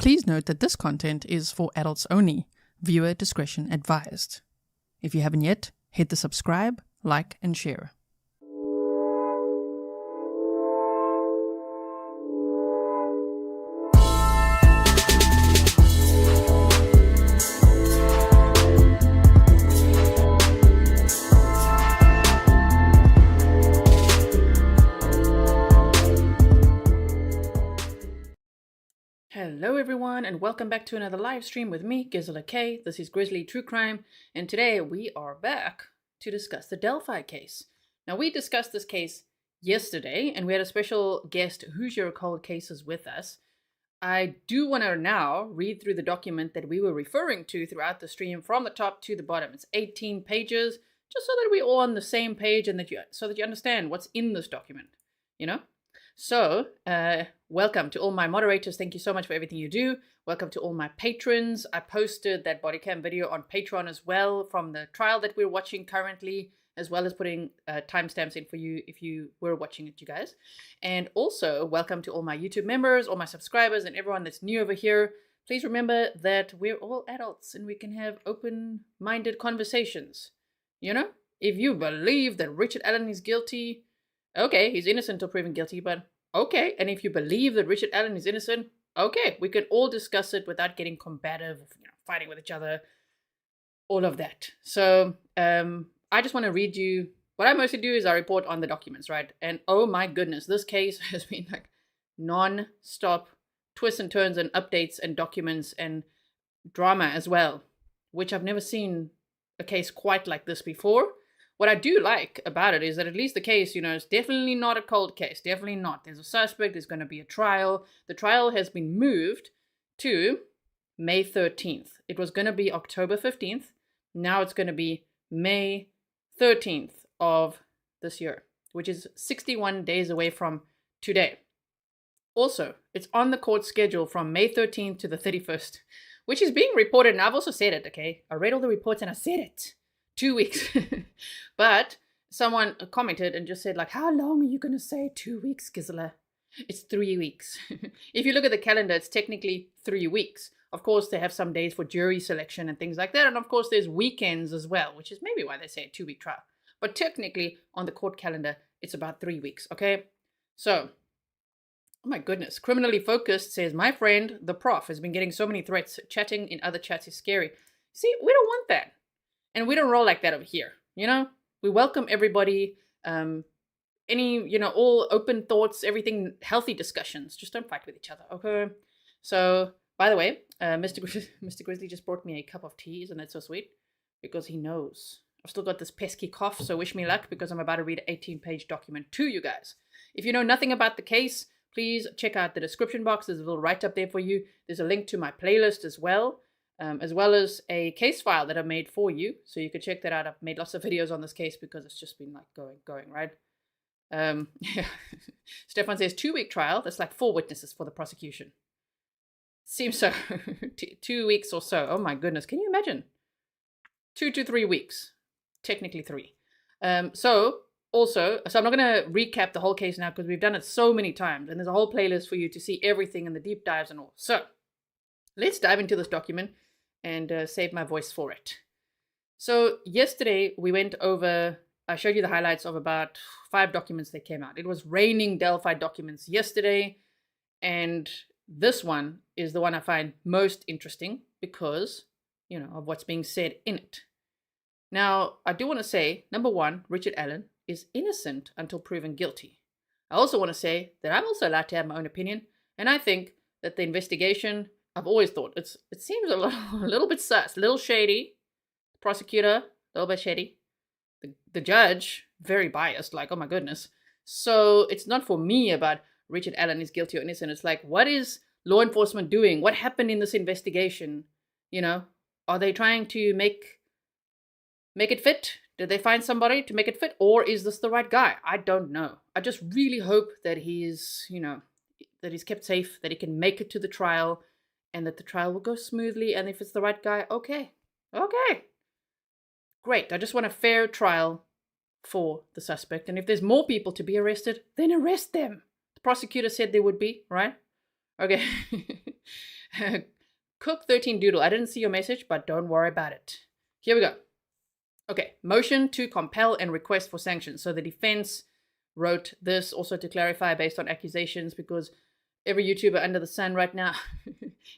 Please note that this content is for adults only. Viewer discretion advised. If you haven't yet, hit the subscribe, like, and share. Hello everyone, and welcome back to another live stream with me, Gisela K. This is Grizzly True Crime, and today we are back to discuss the Delphi case. Now, we discussed this case yesterday, and we had a special guest, Who's Your Cold Cases, with us. I do want to now read through the document that we were referring to throughout the stream from the top to the bottom. It's 18 pages, just so that we're all on the same page and so that you understand what's in this document, you know? So, welcome to all my moderators. Thank you so much for everything you do. Welcome to all my patrons. I posted that body cam video on Patreon as well from the trial that we're watching currently, as well as putting timestamps in for you if you were watching it, you guys. And also, welcome to all my YouTube members, all my subscribers, and everyone that's new over here. Please remember that we're all adults and we can have open-minded conversations. You know, if you believe that Richard Allen is guilty, okay, he's innocent until proven guilty, but okay. And if you believe that Richard Allen is innocent, okay, we can all discuss it without getting combative, fighting with each other, all of that. So I just want to read you, what I mostly do is I report on the documents, right? And oh my goodness, this case has been like non-stop twists and turns and updates and documents and drama as well, which I've never seen a case quite like this before. What I do like about it is that at least the case, is definitely not a cold case. Definitely not. There's a suspect. There's going to be a trial. The trial has been moved to May 13th. It was going to be October 15th. Now it's going to be May 13th of this year, which is 61 days away from today. Also, it's on the court schedule from May 13th to the 31st, which is being reported. And I've also said it, okay? I read all the reports and I said it. 2 weeks. But someone commented and just said, like, how long are you going to say 2 weeks, Gisela? It's 3 weeks. If you look at the calendar, it's technically 3 weeks. Of course, they have some days for jury selection and things like that. And of course, there's weekends as well, which is maybe why they say a 2-week trial. But technically, on the court calendar, it's about 3 weeks, okay? So, oh my goodness. Criminally Focused says, my friend, the prof, has been getting so many threats. Chatting in other chats is scary. See, we don't want that. And we don't roll like that over here, We welcome everybody, all open thoughts, everything, healthy discussions. Just don't fight with each other, okay? So, by the way, Mr. Grizzly just brought me a cup of tea. Isn't that so sweet? Because he knows. I've still got this pesky cough, so wish me luck because I'm about to read an 18-page document to you guys. If you know nothing about the case, please check out the description box. There's a little write-up there for you. There's a link to my playlist as well as a case file that I've made for you. So you can check that out. I've made lots of videos on this case because it's just been like going, right? Yeah. Stefan says 2-week trial. That's like 4 witnesses for the prosecution. Seems so. 2 weeks or so. Oh my goodness. Can you imagine? 2 to 3 weeks. Technically 3. So I'm not going to recap the whole case now because we've done it so many times. And there's a whole playlist for you to see everything and the deep dives and all. So let's dive into this document and save my voice for it. So yesterday we went over, I showed you the highlights of about 5 documents that came out. It was raining Delphi documents yesterday. And this one is the one I find most interesting because, of what's being said in it. Now, I do want to say, number one, Richard Allen is innocent until proven guilty. I also want to say that I'm also allowed to have my own opinion. And I think that the investigation, I've always thought it seems a little bit sus, a little shady. The prosecutor, a little bit shady. The judge, very biased, like, oh my goodness. So it's not for me about Richard Allen is guilty or innocent. It's like, what is law enforcement doing? What happened in this investigation? Are they trying to make it fit? Did they find somebody to make it fit? Or is this the right guy? I don't know. I just really hope that he's kept safe, that he can make it to the trial, and that the trial will go smoothly. And if it's the right guy, okay. Great. I just want a fair trial for the suspect. And if there's more people to be arrested, then arrest them. The prosecutor said there would be, right? Okay. Cook 13 Doodle, I didn't see your message, but don't worry about it. Here we go. Okay, motion to compel and request for sanctions. So the defense wrote this also to clarify based on accusations, because every YouTuber under the sun right now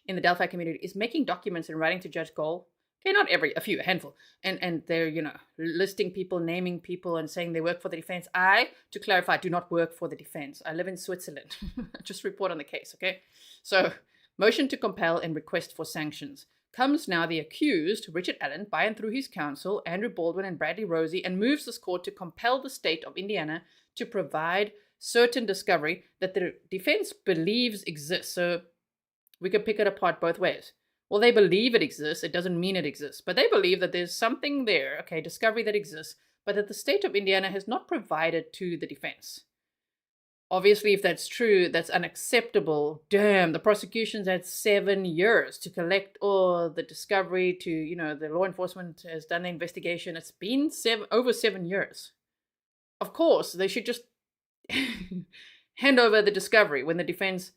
in the Delphi community is making documents and writing to Judge Gull. Okay, not every, a few, a handful. And they're, listing people, naming people, and saying they work for the defense. I, to clarify, do not work for the defense. I live in Switzerland. Just report on the case, okay? So, motion to compel and request for sanctions. Comes now the accused, Richard Allen, by and through his counsel, Andrew Baldwin and Bradley Rosie, and moves this court to compel the state of Indiana to provide certain discovery that the defense believes exists. So, we could pick it apart both ways. Well, they believe it exists. It doesn't mean it exists. But they believe that there's something there, okay, discovery that exists, but that the state of Indiana has not provided to the defense. Obviously, if that's true, that's unacceptable. Damn, the prosecution's had 7 years to collect all the discovery, to, the law enforcement has done the investigation. It's been over 7 years. Of course, they should just hand over the discovery when the defense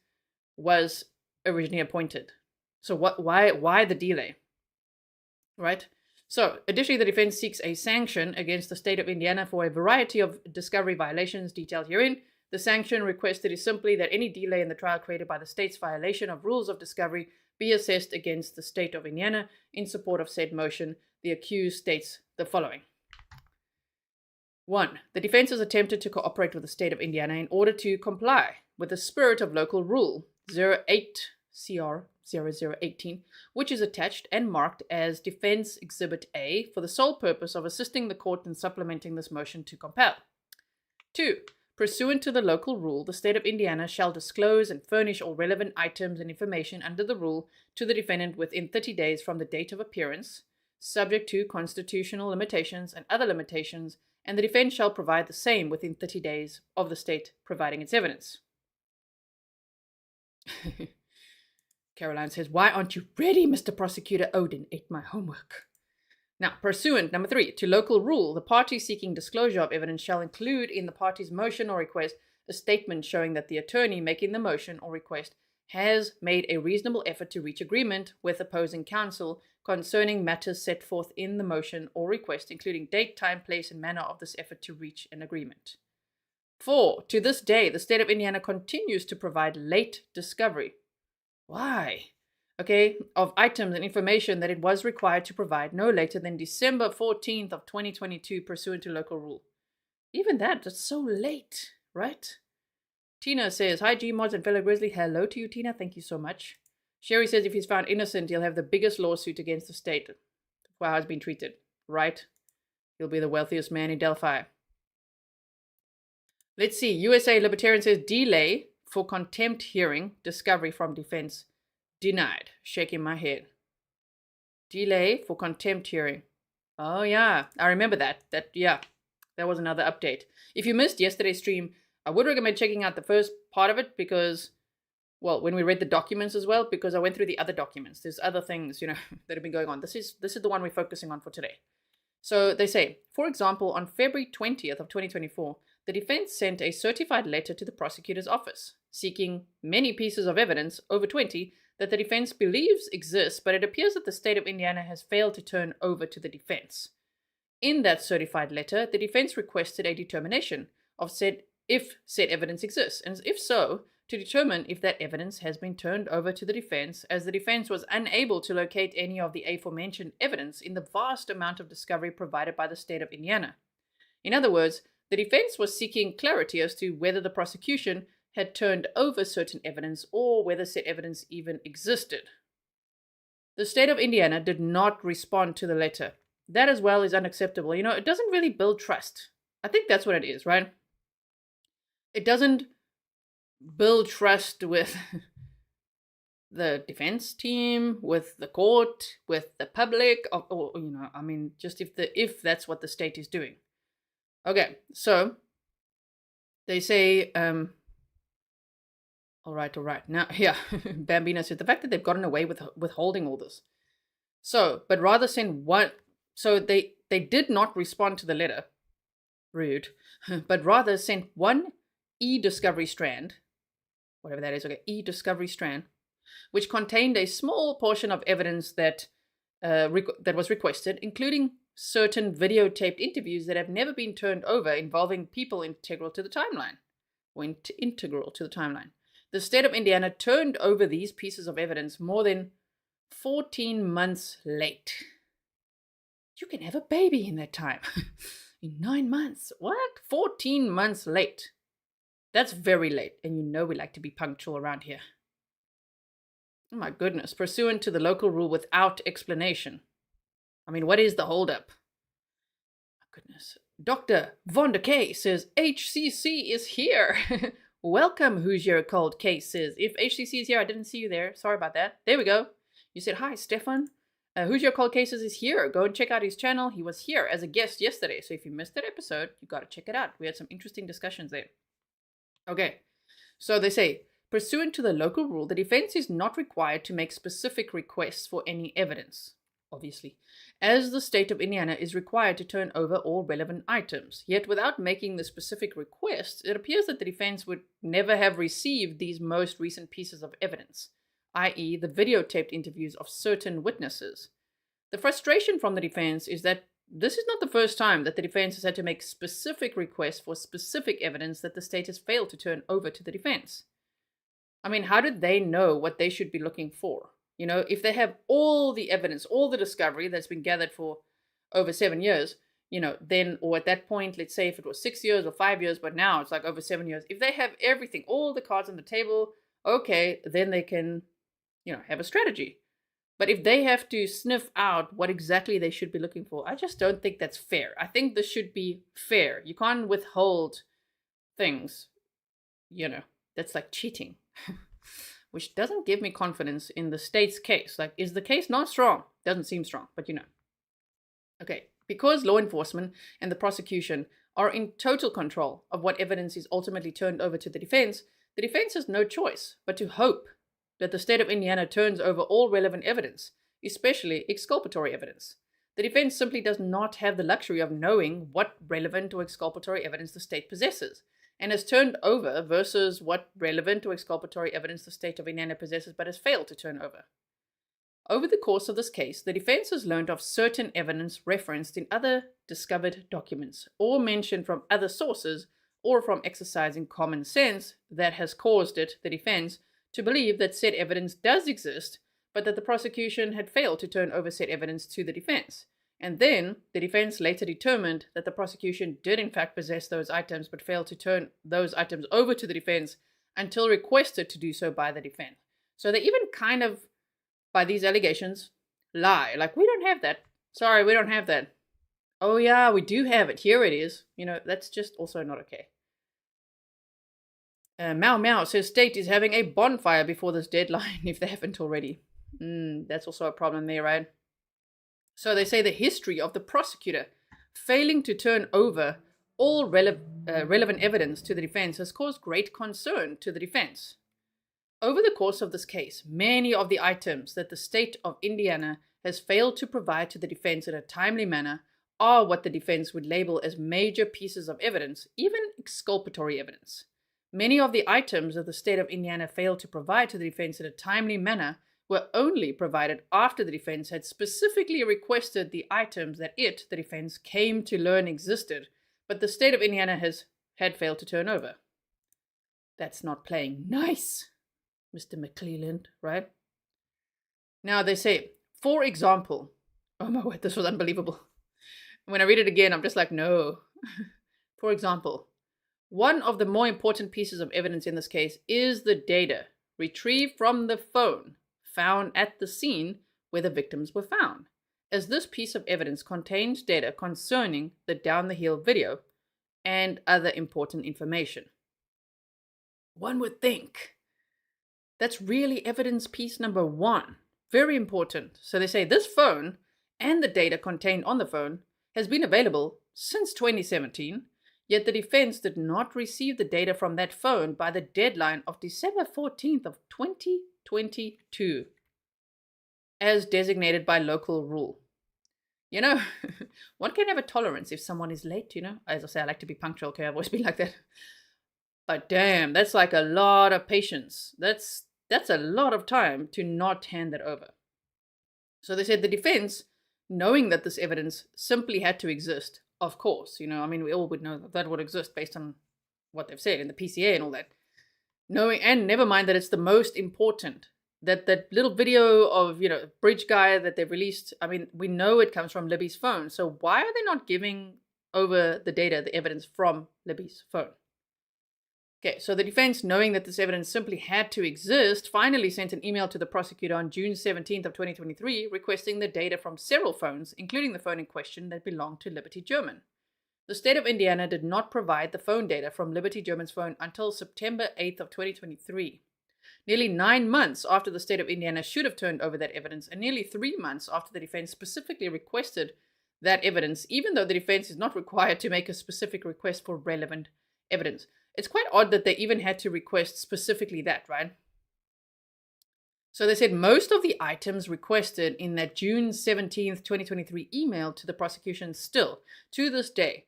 was originally appointed. So why the delay, right? So additionally, the defense seeks a sanction against the state of Indiana for a variety of discovery violations detailed herein. The sanction requested is simply that any delay in the trial created by the state's violation of rules of discovery be assessed against the state of Indiana. In support of said motion, the accused states the following. 1. The defense has attempted to cooperate with the state of Indiana in order to comply with the spirit of local rule 08 CR 0018, which is attached and marked as Defense Exhibit A for the sole purpose of assisting the court in supplementing this motion to compel. 2. Pursuant to the local rule, the state of Indiana shall disclose and furnish all relevant items and information under the rule to the defendant within 30 days from the date of appearance, subject to constitutional limitations and other limitations, and the defense shall provide the same within 30 days of the state providing its evidence. Caroline says, why aren't you ready, Mr. Prosecutor? Odin ate my homework. Now, pursuant, number 3, to local rule, the party seeking disclosure of evidence shall include in the party's motion or request a statement showing that the attorney making the motion or request has made a reasonable effort to reach agreement with opposing counsel concerning matters set forth in the motion or request, including date, time, place, and manner of this effort to reach an agreement. 4, to this day, the state of Indiana continues to provide late discovery. Why? Okay, of items and information that it was required to provide no later than December 14th of 2022 pursuant to local rule. Even that's so late, right? Tina says, hi Gmods and fellow Grizzly. Hello to you, Tina. Thank you so much. Sherry says if he's found innocent, he'll have the biggest lawsuit against the state for how he's been treated. Right? He'll be the wealthiest man in Delphi. Let's see. USA Libertarian says delay for contempt hearing, discovery from defense denied. Shaking my head. Delay for contempt hearing. Oh yeah, I remember that. That was another update. If you missed yesterday's stream, I would recommend checking out the first part of it because, well, when we read the documents as well, because I went through the other documents. There's other things, that have been going on. This is the one we're focusing on for today. So they say, for example, on February 20th of 2024, the defense sent a certified letter to the prosecutor's office, seeking many pieces of evidence, over 20, that the defense believes exists, but it appears that the state of Indiana has failed to turn over to the defense. In that certified letter, the defense requested a determination of if said evidence exists, and if so, to determine if that evidence has been turned over to the defense, as the defense was unable to locate any of the aforementioned evidence in the vast amount of discovery provided by the state of Indiana. In other words, the defense was seeking clarity as to whether the prosecution had turned over certain evidence or whether said evidence even existed. The state of Indiana did not respond to the letter. That as well is unacceptable. It doesn't really build trust. I think that's what it is, right? It doesn't build trust with the defense team, with the court, with the public, or just if that's what the state is doing. Okay, so they say, all right. Now, yeah, Bambina said the fact that they've gotten away with withholding all this. So, but rather send one. So they did not respond to the letter. Rude. But rather sent one e-discovery strand, whatever that is, okay, e-discovery strand, which contained a small portion of evidence that was requested, including certain videotaped interviews that have never been turned over involving people integral to the timeline. The state of Indiana turned over these pieces of evidence more than 14 months late. You can have a baby in that time. In 9 months. What? 14 months late. That's very late, and you know we like to be punctual around here. Oh my goodness. Pursuant to the local rule without explanation. I mean, what is the holdup? My goodness. Dr. Vonda K says HCC is here. Welcome, Who's Your Cold Case says. If HCC is here, I didn't see you there. Sorry about that. There we go. You said, hi, Stefan. Who's Your Cold Cases is here. Go and check out his channel. He was here as a guest yesterday. So if you missed that episode, you got to check it out. We had some interesting discussions there. Okay. So they say, pursuant to the local rule, the defense is not required to make specific requests for any evidence, obviously, as the state of Indiana is required to turn over all relevant items. Yet without making the specific requests, it appears that the defense would never have received these most recent pieces of evidence, i.e. the videotaped interviews of certain witnesses. The frustration from the defense is that this is not the first time that the defense has had to make specific requests for specific evidence that the state has failed to turn over to the defense. I mean, how did they know what they should be looking for? You know, if they have all the evidence, all the discovery that's been gathered for over 7 years, you know, then, or at that point, let's say if it was 6 years or 5 years, but now it's like over 7 years, if they have everything, all the cards on the table, okay, then they can, you know, have a strategy. But if they have to sniff out what exactly they should be looking for, I just don't think that's fair. I think this should be fair. You can't withhold things, you know, that's like cheating, which doesn't give me confidence in the state's case. Like, is the case not strong? Doesn't seem strong, but you know. Okay, because law enforcement and the prosecution are in total control of what evidence is ultimately turned over to the defense has no choice but to hope that the state of Indiana turns over all relevant evidence, especially exculpatory evidence. The defense simply does not have the luxury of knowing what relevant or exculpatory evidence the state possesses, and has turned over versus what relevant or exculpatory evidence the state of Indiana possesses but has failed to turn over. Over the course of this case, the defense has learned of certain evidence referenced in other discovered documents, or mentioned from other sources, or from exercising common sense that has caused the defense, to believe that said evidence does exist, but that the prosecution had failed to turn over said evidence to the defense. And then, the defense later determined that the prosecution did in fact possess those items, but failed to turn those items over to the defense until requested to do so by the defense. So they even kind of, by these allegations, lie. Like, we don't have that. Sorry, we don't have that. Oh yeah, we do have it. Here it is. You know, that's just also not okay. Mao Mao says state is having a bonfire before this deadline, if they haven't already. That's also a problem there, right? So they say the history of the prosecutor failing to turn over all relevant evidence to the defense has caused great concern to the defense. Over the course of this case, many of the items that the state of Indiana has failed to provide to the defense in a timely manner are what the defense would label as major pieces of evidence, even exculpatory evidence. Many of the items that the state of Indiana failed to provide to the defense in a timely manner were only provided after the defense had specifically requested the items that the defense, came to learn existed, but the state of Indiana had failed to turn over. That's not playing nice, Mr. McClelland, right? Now they say, for example, oh my word, this was unbelievable. When I read it again, I'm just like, no. For example, one of the more important pieces of evidence in this case is the data retrieved from the phone found at the scene where the victims were found, as this piece of evidence contains data concerning the down the hill video and other important information. One would think that's really evidence piece number one. Very important. So they say this phone and the data contained on the phone has been available since 2017, yet the defense did not receive the data from that phone by the deadline of December 14th of 2022, as designated by local rule. You know, one can have a tolerance if someone is late, you know. As I say, I like to be punctual, okay? I've always been like that. But damn, that's like a lot of patience. That's That's a lot of time to not hand that over. So they said the defense, knowing that this evidence simply had to exist, of course, we all would know that would exist based on what they've said in the PCA and all that. Knowing, and never mind that it's the most important, that little video of, bridge guy that they've released, we know it comes from Libby's phone. So why are they not giving over the data, the evidence from Libby's phone? Okay, so the defense, knowing that this evidence simply had to exist, finally sent an email to the prosecutor on June 17th of 2023 requesting the data from several phones, including the phone in question that belonged to Liberty German. The state of Indiana did not provide the phone data from Liberty German's phone until September 8th of 2023. Nearly 9 months after the state of Indiana should have turned over that evidence, and nearly 3 months after the defense specifically requested that evidence, even though the defense is not required to make a specific request for relevant evidence. It's quite odd that they even had to request specifically that, right? So they said most of the items requested in that June 17th, 2023 email to the prosecution still, to this day,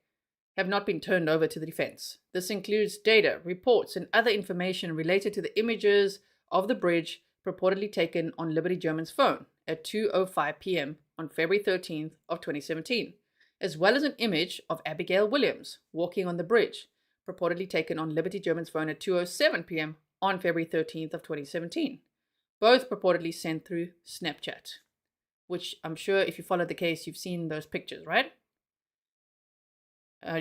have not been turned over to the defense. This includes data, reports, and other information related to the images of the bridge purportedly taken on Liberty German's phone at 2:05 p.m. on February 13th of 2017, as well as an image of Abigail Williams walking on the bridge, purportedly taken on Liberty German's phone at 2:07 p.m. on February 13th of 2017. Both purportedly sent through Snapchat, which I'm sure if you followed the case, you've seen those pictures, right?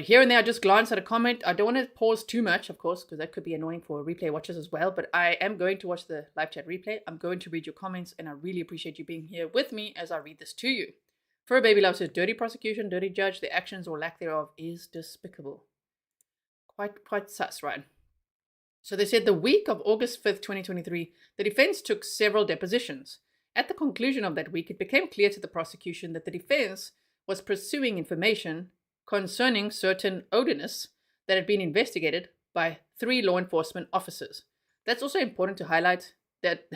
Here and there, I just glance at a comment. I don't want to pause too much, of course, because that could be annoying for replay watchers as well. But I am going to watch the live chat replay. I'm going to read your comments, and I really appreciate you being here with me as I read this to you. Fur Baby Love says, dirty prosecution, dirty judge, the actions or lack thereof is despicable. Quite sus, right? So they said the week of August 5th, 2023, the defense took several depositions. At the conclusion of that week, it became clear to the prosecution that the defense was pursuing information concerning certain odorness that had been investigated by 3 law enforcement officers. That's also important to highlight that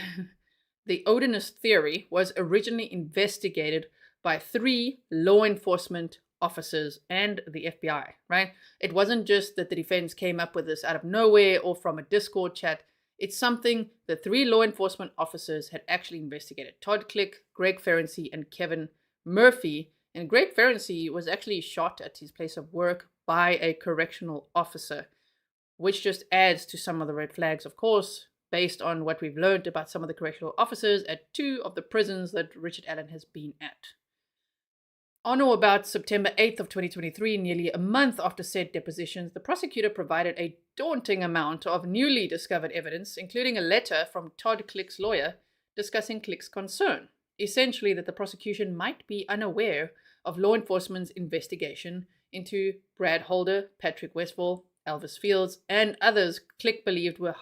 the odorness theory was originally investigated by 3 law enforcement officers and the FBI, right? It wasn't just that the defense came up with this out of nowhere or from a Discord chat. It's something the 3 law enforcement officers had actually investigated. Todd Click, Greg Ferenczi, and Kevin Murphy. And Greg Ferenczi was actually shot at his place of work by a correctional officer, which just adds to some of the red flags, of course, based on what we've learned about some of the correctional officers at 2 of the prisons that Richard Allen has been at. On or about September 8th of 2023, nearly a month after said depositions, the prosecutor provided a daunting amount of newly discovered evidence, including a letter from Todd Click's lawyer discussing Click's concern, essentially that the prosecution might be unaware of law enforcement's investigation into Brad Holder, Patrick Westfall, Elvis Fields, and others Click believed were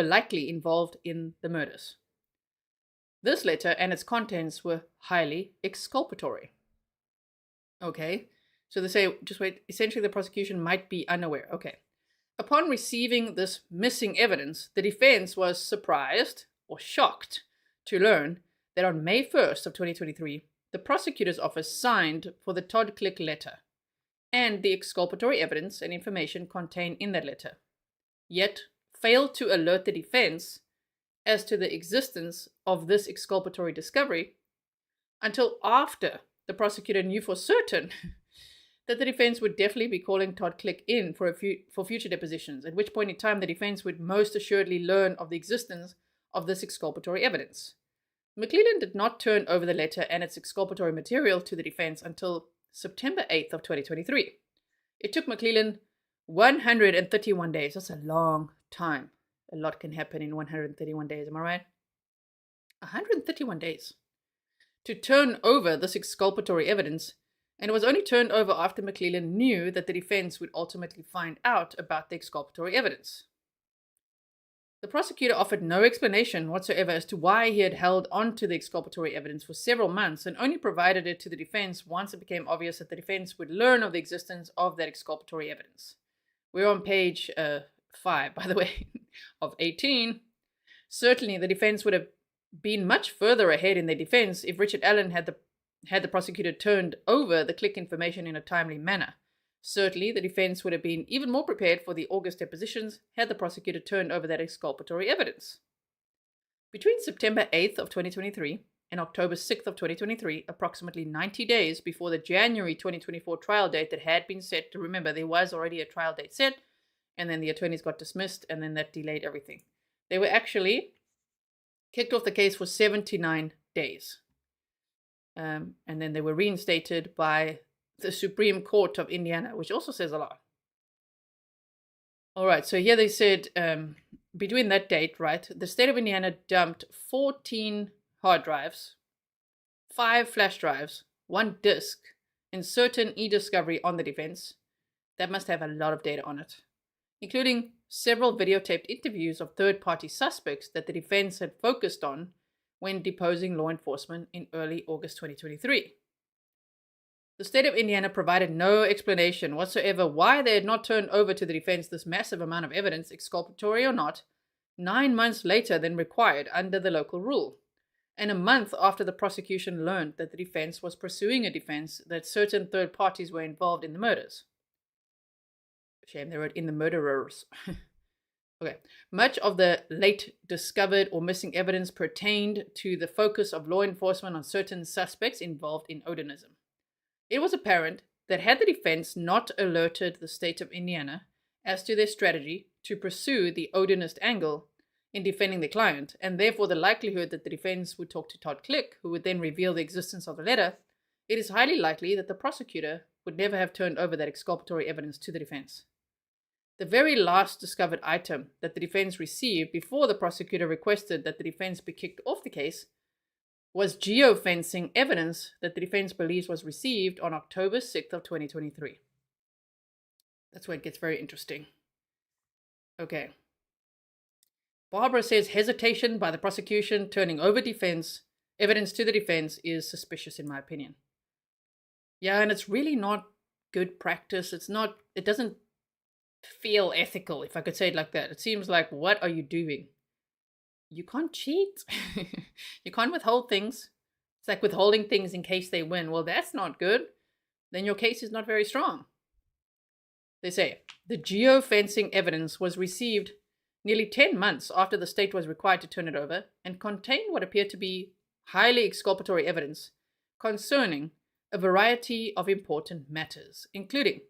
likely involved in the murders. This letter and its contents were highly exculpatory. Okay, so they say, just wait, essentially the prosecution might be unaware. Okay. Upon receiving this missing evidence, the defense was surprised or shocked to learn that on May 1st of 2023, the prosecutor's office signed for the Todd Click letter and the exculpatory evidence and information contained in that letter, yet failed to alert the defense as to the existence of this exculpatory discovery until after the prosecutor knew for certain that the defense would definitely be calling Todd Click in for future depositions, at which point in time the defense would most assuredly learn of the existence of this exculpatory evidence. McClellan did not turn over the letter and its exculpatory material to the defense until September 8th of 2023. It took McClellan 131 days. That's a long time. A lot can happen in 131 days, am I right? 131 days to turn over this exculpatory evidence, and it was only turned over after McClellan knew that the defense would ultimately find out about the exculpatory evidence. The prosecutor offered no explanation whatsoever as to why he had held on to the exculpatory evidence for several months and only provided it to the defense once it became obvious that the defense would learn of the existence of that exculpatory evidence. We're on page 5, by the way, of 18. Certainly, the defense would have been much further ahead in their defense if Richard Allen had the prosecutor turned over the Click information in a timely manner. Certainly, the defense would have been even more prepared for the August depositions had the prosecutor turned over that exculpatory evidence. Between September 8th of 2023 and October 6th of 2023, approximately 90 days before the January 2024 trial date that had been set, to remember there was already a trial date set, and then the attorneys got dismissed, and then that delayed everything. They were actually kicked off the case for 79 days. And then they were reinstated by the Supreme Court of Indiana, which also says a lot. All right, so here they said between that date, right, the state of Indiana dumped 14 hard drives, 5 flash drives, 1 disk, and certain e-discovery on the defense. That must have a lot of data on it, including several videotaped interviews of third-party suspects that the defense had focused on when deposing law enforcement in early August 2023. The state of Indiana provided no explanation whatsoever why they had not turned over to the defense this massive amount of evidence, exculpatory or not, 9 months later than required under the local rule, and a month after the prosecution learned that the defense was pursuing a defense that certain third parties were involved in the murders. Shame they wrote in the murderers. Okay. Much of the late discovered or missing evidence pertained to the focus of law enforcement on certain suspects involved in Odinism. It was apparent that had the defense not alerted the state of Indiana as to their strategy to pursue the Odinist angle in defending the client, and therefore the likelihood that the defense would talk to Todd Click, who would then reveal the existence of the letter, it is highly likely that the prosecutor would never have turned over that exculpatory evidence to the defense. The very last discovered item that the defense received before the prosecutor requested that the defense be kicked off the case was geofencing evidence that the defense believes was received on October 6th of 2023. That's where it gets very interesting. Okay. Barbara says hesitation by the prosecution turning over evidence to the defense is suspicious in my opinion. Yeah, and it's really not good practice. It doesn't feel ethical, if I could say it like that. It seems like, what are you doing? You can't cheat. You can't withhold things. It's like withholding things in case they win. Well, that's not good. Then your case is not very strong. They say the geofencing evidence was received nearly 10 months after the state was required to turn it over and contained what appeared to be highly exculpatory evidence concerning a variety of important matters, including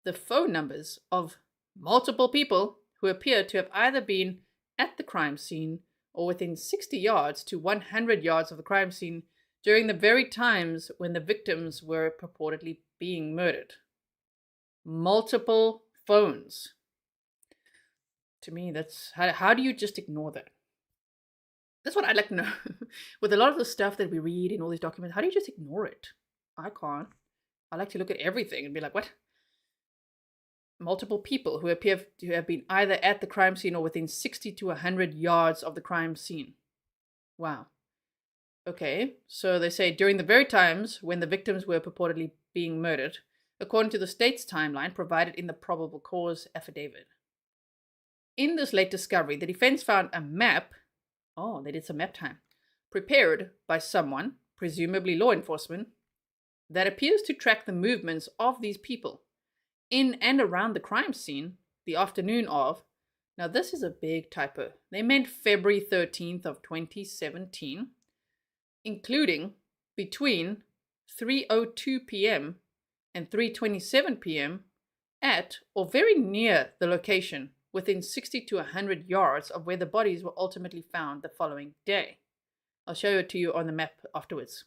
the phone numbers of multiple people who appear to have either been at the crime scene or within 60 yards to 100 yards of the crime scene during the very times when the victims were purportedly being murdered. Multiple phones. To me, that's how do you just ignore that? That's what I'd like to know. With a lot of the stuff that we read in all these documents, how do you just ignore it? I can't. I like to look at everything and be like, what? Multiple people who appear to have been either at the crime scene or within 60 to 100 yards of the crime scene. Wow. Okay, so they say during the very times when the victims were purportedly being murdered, according to the state's timeline provided in the probable cause affidavit. In this late discovery, the defense found a map, they did some map time, prepared by someone, presumably law enforcement, that appears to track the movements of these people in and around the crime scene the afternoon of, now this is a big typo, they meant February 13th of 2017, including between 3:02 p.m. and 3:27 p.m. at or very near the location within 60 to 100 yards of where the bodies were ultimately found the following day. I'll show it to you on the map afterwards.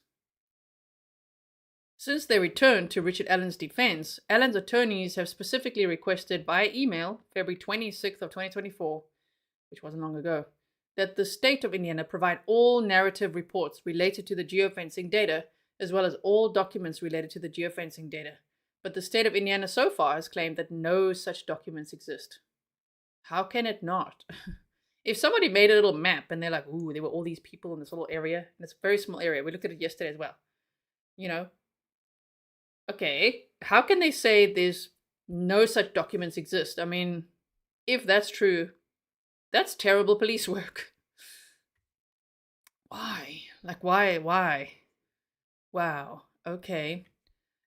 Since their return to Richard Allen's defense, Allen's attorneys have specifically requested by email, February 26th of 2024, which wasn't long ago, that the state of Indiana provide all narrative reports related to the geofencing data, as well as all documents related to the geofencing data. But the state of Indiana so far has claimed that no such documents exist. How can it not? If somebody made a little map and they're like, ooh, there were all these people in this little area, and it's a very small area. We looked at it yesterday as well. Okay, how can they say there's no such documents exist? I mean, if that's true, that's terrible police work. Why? Like, why? Wow, okay.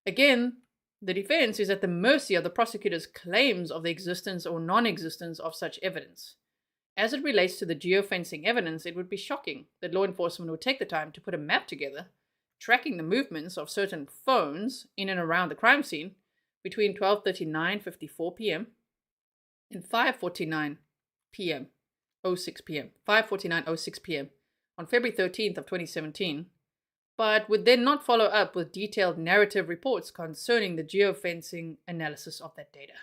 Again, the defense is at the mercy of the prosecutor's claims of the existence or non-existence of such evidence. as it relates to the geofencing evidence, it would be shocking that law enforcement would take the time to put a map together, tracking the movements of certain phones in and around the crime scene between 12:39:54 p.m. and 5:49 p.m. 06 p.m. 5:49:06 p.m. on February 13th of 2017, but would then not follow up with detailed narrative reports concerning the geofencing analysis of that data.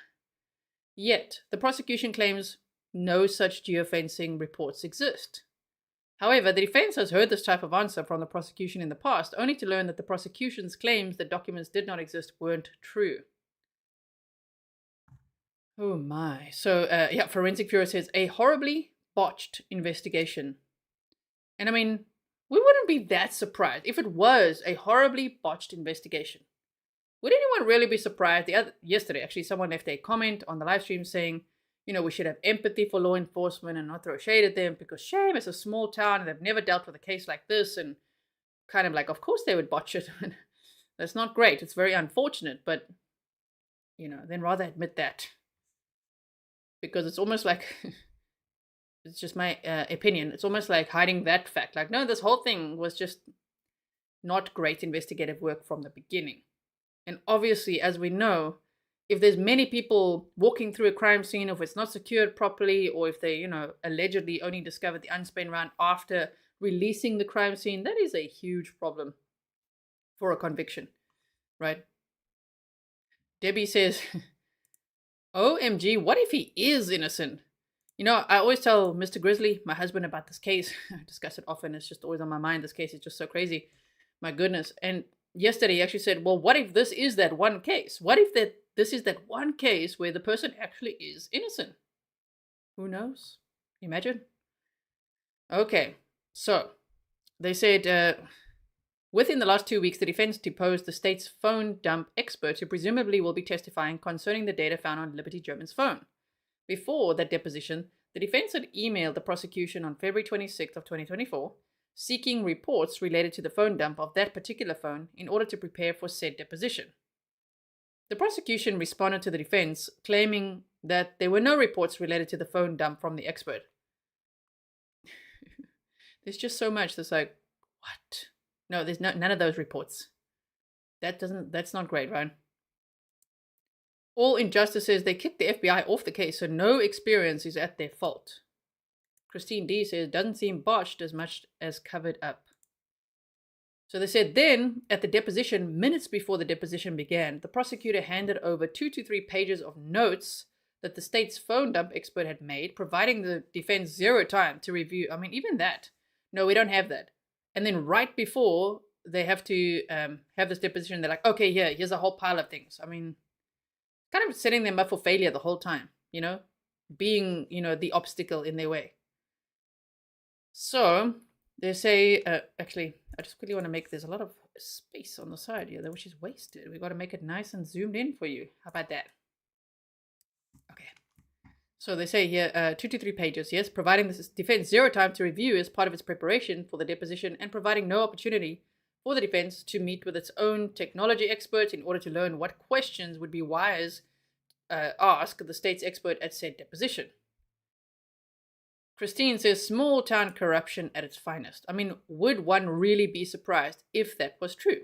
Yet, the prosecution claims no such geofencing reports exist. However, the defense has heard this type of answer from the prosecution in the past, only to learn that the prosecution's claims that documents did not exist weren't true. Oh my. So, Forensic Bureau says, a horribly botched investigation. And I mean, we wouldn't be that surprised if it was a horribly botched investigation. Would anyone really be surprised? Yesterday, actually, someone left a comment on the live stream saying, we should have empathy for law enforcement and not throw shade at them because shame, it's a small town and they've never dealt with a case like this. And kind of like, of course they would botch it. That's not great. It's very unfortunate, but, then rather admit that. Because it's almost like, it's just my opinion, it's almost like hiding that fact. Like, no, this whole thing was just not great investigative work from the beginning. And obviously, as we know, if there's many people walking through a crime scene, or if it's not secured properly, or if they, allegedly only discovered the unspent round after releasing the crime scene, that is a huge problem for a conviction, right? Debbie says, OMG, what if he is innocent? I always tell Mr. Grizzly, my husband, about this case. I discuss it often. It's just always on my mind. This case is just so crazy. My goodness. And yesterday he actually said, well, what if this is that one case? What if this is that one case where the person actually is innocent? Who knows? Imagine. Okay. So they said, within the last 2 weeks, the defense deposed the state's phone dump expert who presumably will be testifying concerning the data found on Liberty German's phone. Before that deposition, the defense had emailed the prosecution on February 26th of 2024, seeking reports related to the phone dump of that particular phone in order to prepare for said deposition. The prosecution responded to the defense, claiming that there were no reports related to the phone dump from the expert. There's just so much that's like, what? No, there's none of those reports. That's not great, right? All Injustice says they kicked the FBI off the case, so no experience is at their fault. Christine D says, doesn't seem botched as much as covered up. So they said then, at the deposition, minutes before the deposition began, the prosecutor handed over 2 to 3 pages of notes that the state's phone dump expert had made, providing the defense zero time to review. I mean, even that. No, we don't have that. And then right before they have to have this deposition, they're like, okay, here's a whole pile of things. I mean, kind of setting them up for failure the whole time, being, the obstacle in their way. So they say, actually, I just quickly want to make, there's a lot of space on the side here, which is wasted. We've got to make it nice and zoomed in for you. How about that? Okay. So they say here, 2 to 3 pages, yes, providing the defense zero time to review as part of its preparation for the deposition and providing no opportunity for the defense to meet with its own technology experts in order to learn what questions would be wise ask the state's expert at said deposition. Christine says, small town corruption at its finest. I mean, would one really be surprised if that was true?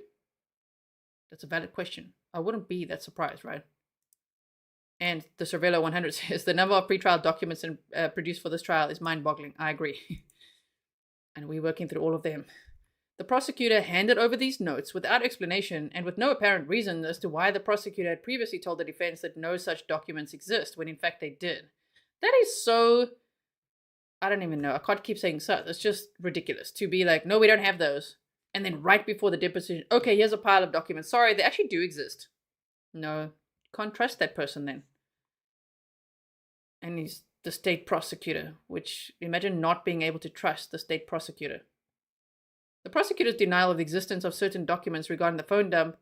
That's a valid question. I wouldn't be that surprised, right? And the Cervello 100 says, the number of pretrial documents produced for this trial is mind-boggling. I agree. And we're working through all of them. The prosecutor handed over these notes without explanation and with no apparent reason as to why the prosecutor had previously told the defense that no such documents exist, when in fact they did. That is so... I don't even know. I can't keep saying so. It's just ridiculous to be like, no, we don't have those. And then right before the deposition, okay, here's a pile of documents. Sorry, they actually do exist. No, can't trust that person then. And he's the state prosecutor, which imagine not being able to trust the state prosecutor. The prosecutor's denial of the existence of certain documents regarding the phone dump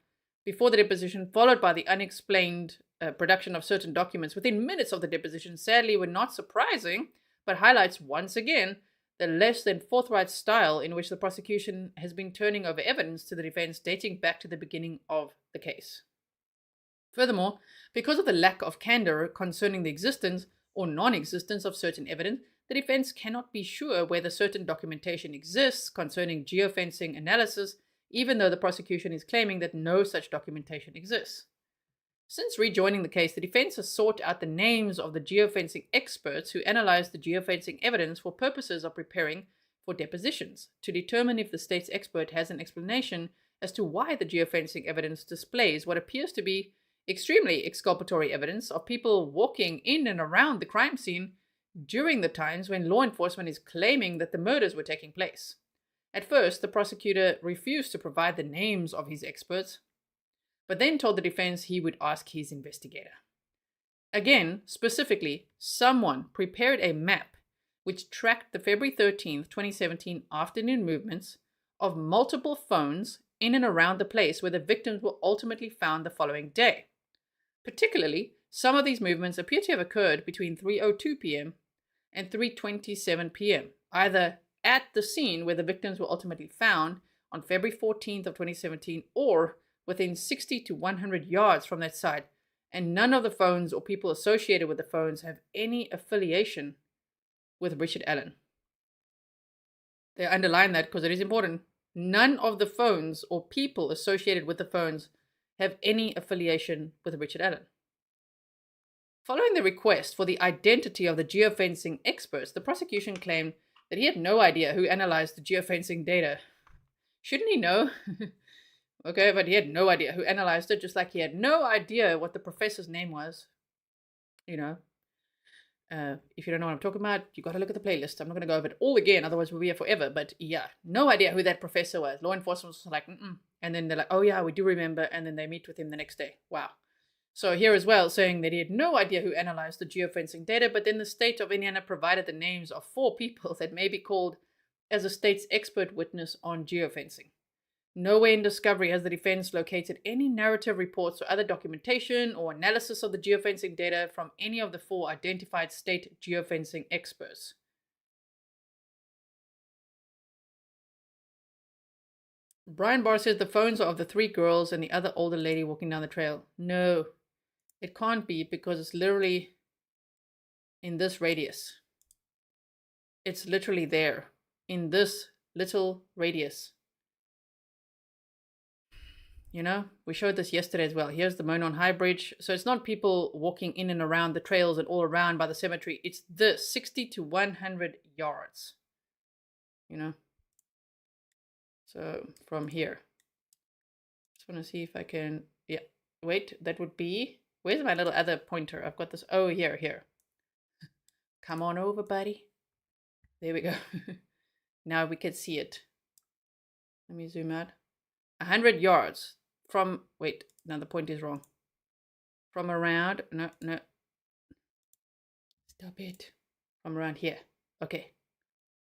before the deposition, followed by the unexplained production of certain documents within minutes of the deposition, sadly were not surprising, but highlights once again the less than forthright style in which the prosecution has been turning over evidence to the defense dating back to the beginning of the case. Furthermore, because of the lack of candor concerning the existence or non-existence of certain evidence, the defense cannot be sure whether certain documentation exists concerning geofencing analysis, even though the prosecution is claiming that no such documentation exists. Since rejoining the case, the defense has sought out the names of the geofencing experts who analyzed the geofencing evidence for purposes of preparing for depositions to determine if the state's expert has an explanation as to why the geofencing evidence displays what appears to be extremely exculpatory evidence of people walking in and around the crime scene during the times when law enforcement is claiming that the murders were taking place. At first, the prosecutor refused to provide the names of his experts, but then told the defense he would ask his investigator. Again, specifically, someone prepared a map which tracked the February 13th, 2017 afternoon movements of multiple phones in and around the place where the victims were ultimately found the following day. Particularly, some of these movements appear to have occurred between 3:02 p.m. and 3:27 p.m., either at the scene where the victims were ultimately found on February 14th of 2017 or within 60 to 100 yards from that site, and none of the phones or people associated with the phones have any affiliation with Richard Allen. They underline that because it is important. None of the phones or people associated with the phones have any affiliation with Richard Allen. Following the request for the identity of the geofencing experts, the prosecution claimed that he had no idea who analyzed the geofencing data. Shouldn't he know? Okay, but he had no idea who analyzed it, just like he had no idea what the professor's name was. You know, if you don't know what I'm talking about, you got to look at the playlist. I'm not going to go over it all again, otherwise we'll be here forever. But yeah, no idea who that professor was. Law enforcement was like, and then they're like, oh yeah, we do remember. And then they meet with him the next day. Wow. So here as well, saying that he had no idea who analyzed the geofencing data, but then the state of Indiana provided the names of 4 people that may be called as a state's expert witness on geofencing. Nowhere in discovery has the defense located any narrative reports or other documentation or analysis of the geofencing data from any of the 4 identified state geofencing experts. Brian Barr says the phones are of the 3 girls and the other older lady walking down the trail. No, it can't be, because it's literally in this radius. It's literally there in this little radius. You know, we showed this yesterday as well. Here's the Monon High Bridge. So it's not people walking in and around the trails and all around by the cemetery. It's the 60 to 100 yards. You know. So from here. Just want to see if I can. Yeah. Wait, that would be. Where's my little other pointer? I've got this. Oh, here. Come on over, buddy. There we go. Now we can see it. Let me zoom out. 100 yards. From, wait, now the point is wrong. From around, no. Stop it. From around here. Okay.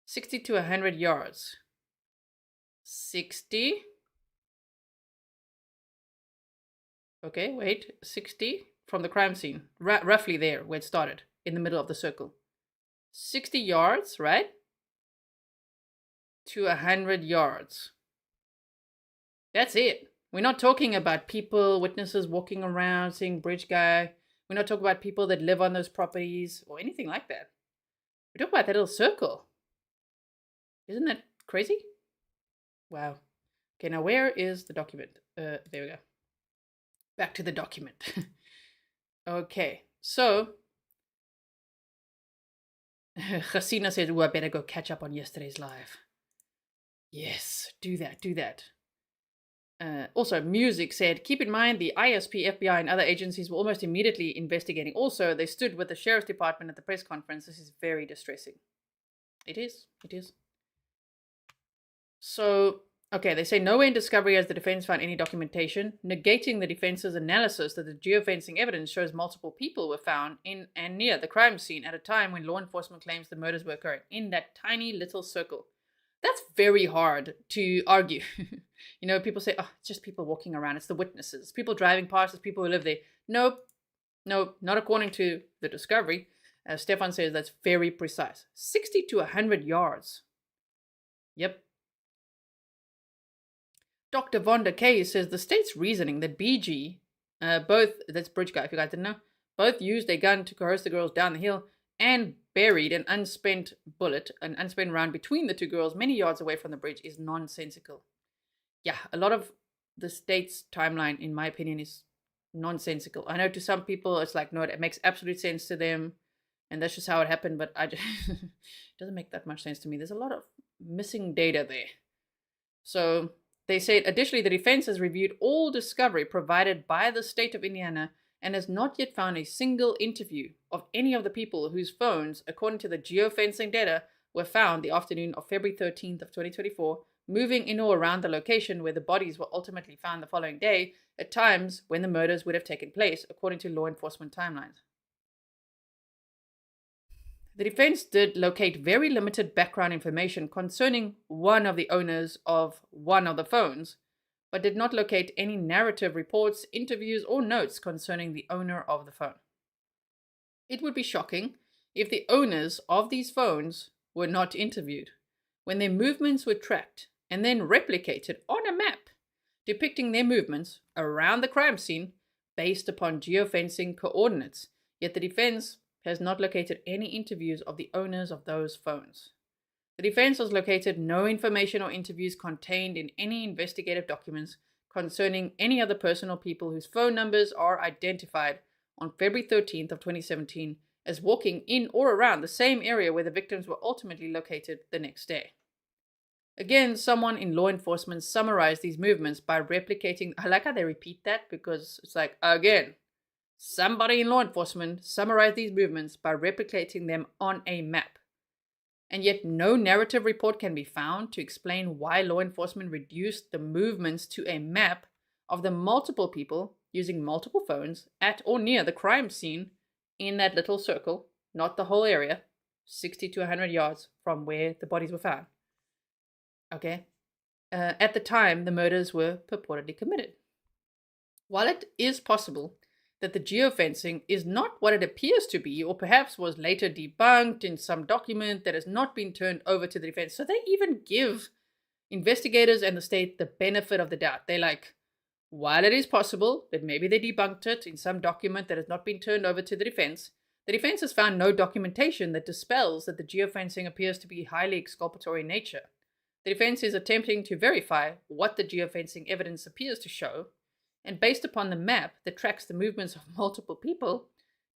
60 to 100 yards. 60. Okay, wait. 60 from the crime scene. Roughly there, where it started. In the middle of the circle. 60 yards, right? To 100 yards. That's it. We're not talking about people, witnesses walking around, seeing bridge guy. We're not talking about people that live on those properties or anything like that. We're talking about that little circle. Isn't that crazy? Wow. Okay, now where is the document? There we go. Back to the document. Okay, so Hasina says, I better go catch up on yesterday's live. Yes, do that. Also, Music said, keep in mind the ISP, FBI, and other agencies were almost immediately investigating. Also, they stood with the Sheriff's Department at the press conference. This is very distressing. It is. So, okay, they say nowhere in discovery has the defense found any documentation, negating the defense's analysis that the geofencing evidence shows multiple people were found in and near the crime scene at a time when law enforcement claims the murders were occurring in that tiny little circle. That's very hard to argue. You know, people say, oh, it's just people walking around. It's the witnesses. People driving past, it's people who live there. Nope, not according to the discovery. As Stefan says, that's very precise. 60 to 100 yards. Yep. Dr. Vonda K says the state's reasoning that BG, both, that's Bridge Guy if you guys didn't know, both used a gun to coerce the girls down the hill and buried an unspent bullet, an unspent round between the two girls many yards away from the bridge is nonsensical. Yeah, a lot of the state's timeline, in my opinion, is nonsensical. I know to some people it's like, no, it makes absolute sense to them, and that's just how it happened, but I just it doesn't make that much sense to me. There's a lot of missing data there. So they said, additionally, the defense has reviewed all discovery provided by the state of Indiana and has not yet found a single interview of any of the people whose phones, according to the geofencing data, were found the afternoon of February 13th of 2024, moving in or around the location where the bodies were ultimately found the following day, at times when the murders would have taken place, according to law enforcement timelines. The defense did locate very limited background information concerning one of the owners of one of the phones, but did not locate any narrative reports, interviews, or notes concerning the owner of the phone. It would be shocking if the owners of these phones were not interviewed, when their movements were tracked and then replicated on a map depicting their movements around the crime scene based upon geofencing coordinates, yet the defense has not located any interviews of the owners of those phones. The defense has located no information or interviews contained in any investigative documents concerning any other person or people whose phone numbers are identified on February 13th of 2017 as walking in or around the same area where the victims were ultimately located the next day. Again, someone in law enforcement summarized these movements by replicating. I like how they repeat that, because it's like, again, somebody in law enforcement summarized these movements by replicating them on a map. And yet no narrative report can be found to explain why law enforcement reduced the movements to a map of the multiple people using multiple phones at or near the crime scene in that little circle, not the whole area, 60 to 100 yards from where the bodies were found. Okay? At the time the murders were purportedly committed. While it is possible that the geofencing is not what it appears to be, or perhaps was later debunked in some document that has not been turned over to the defense. So they even give investigators and the state the benefit of the doubt. They're like, while it is possible that maybe they debunked it in some document that has not been turned over to the defense has found no documentation that dispels that the geofencing appears to be highly exculpatory in nature. The defense is attempting to verify what the geofencing evidence appears to show, and based upon the map that tracks the movements of multiple people,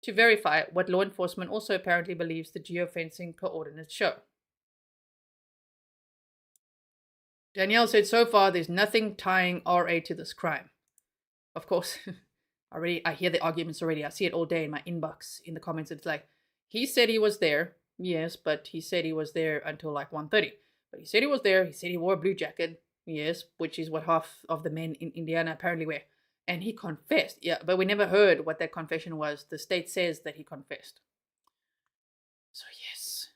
to verify what law enforcement also apparently believes the geofencing coordinates show. Danielle said, so far there's nothing tying RA to this crime. Of course, I hear the arguments already. I see it all day in my inbox, in the comments. It's like, he said he was there. Yes, but he said he was there until like 1:30. But he said he was there. He said he wore a blue jacket. Yes, which is what half of the men in Indiana apparently wear. And he confessed. Yeah, but we never heard what that confession was. The state says that he confessed. So yes,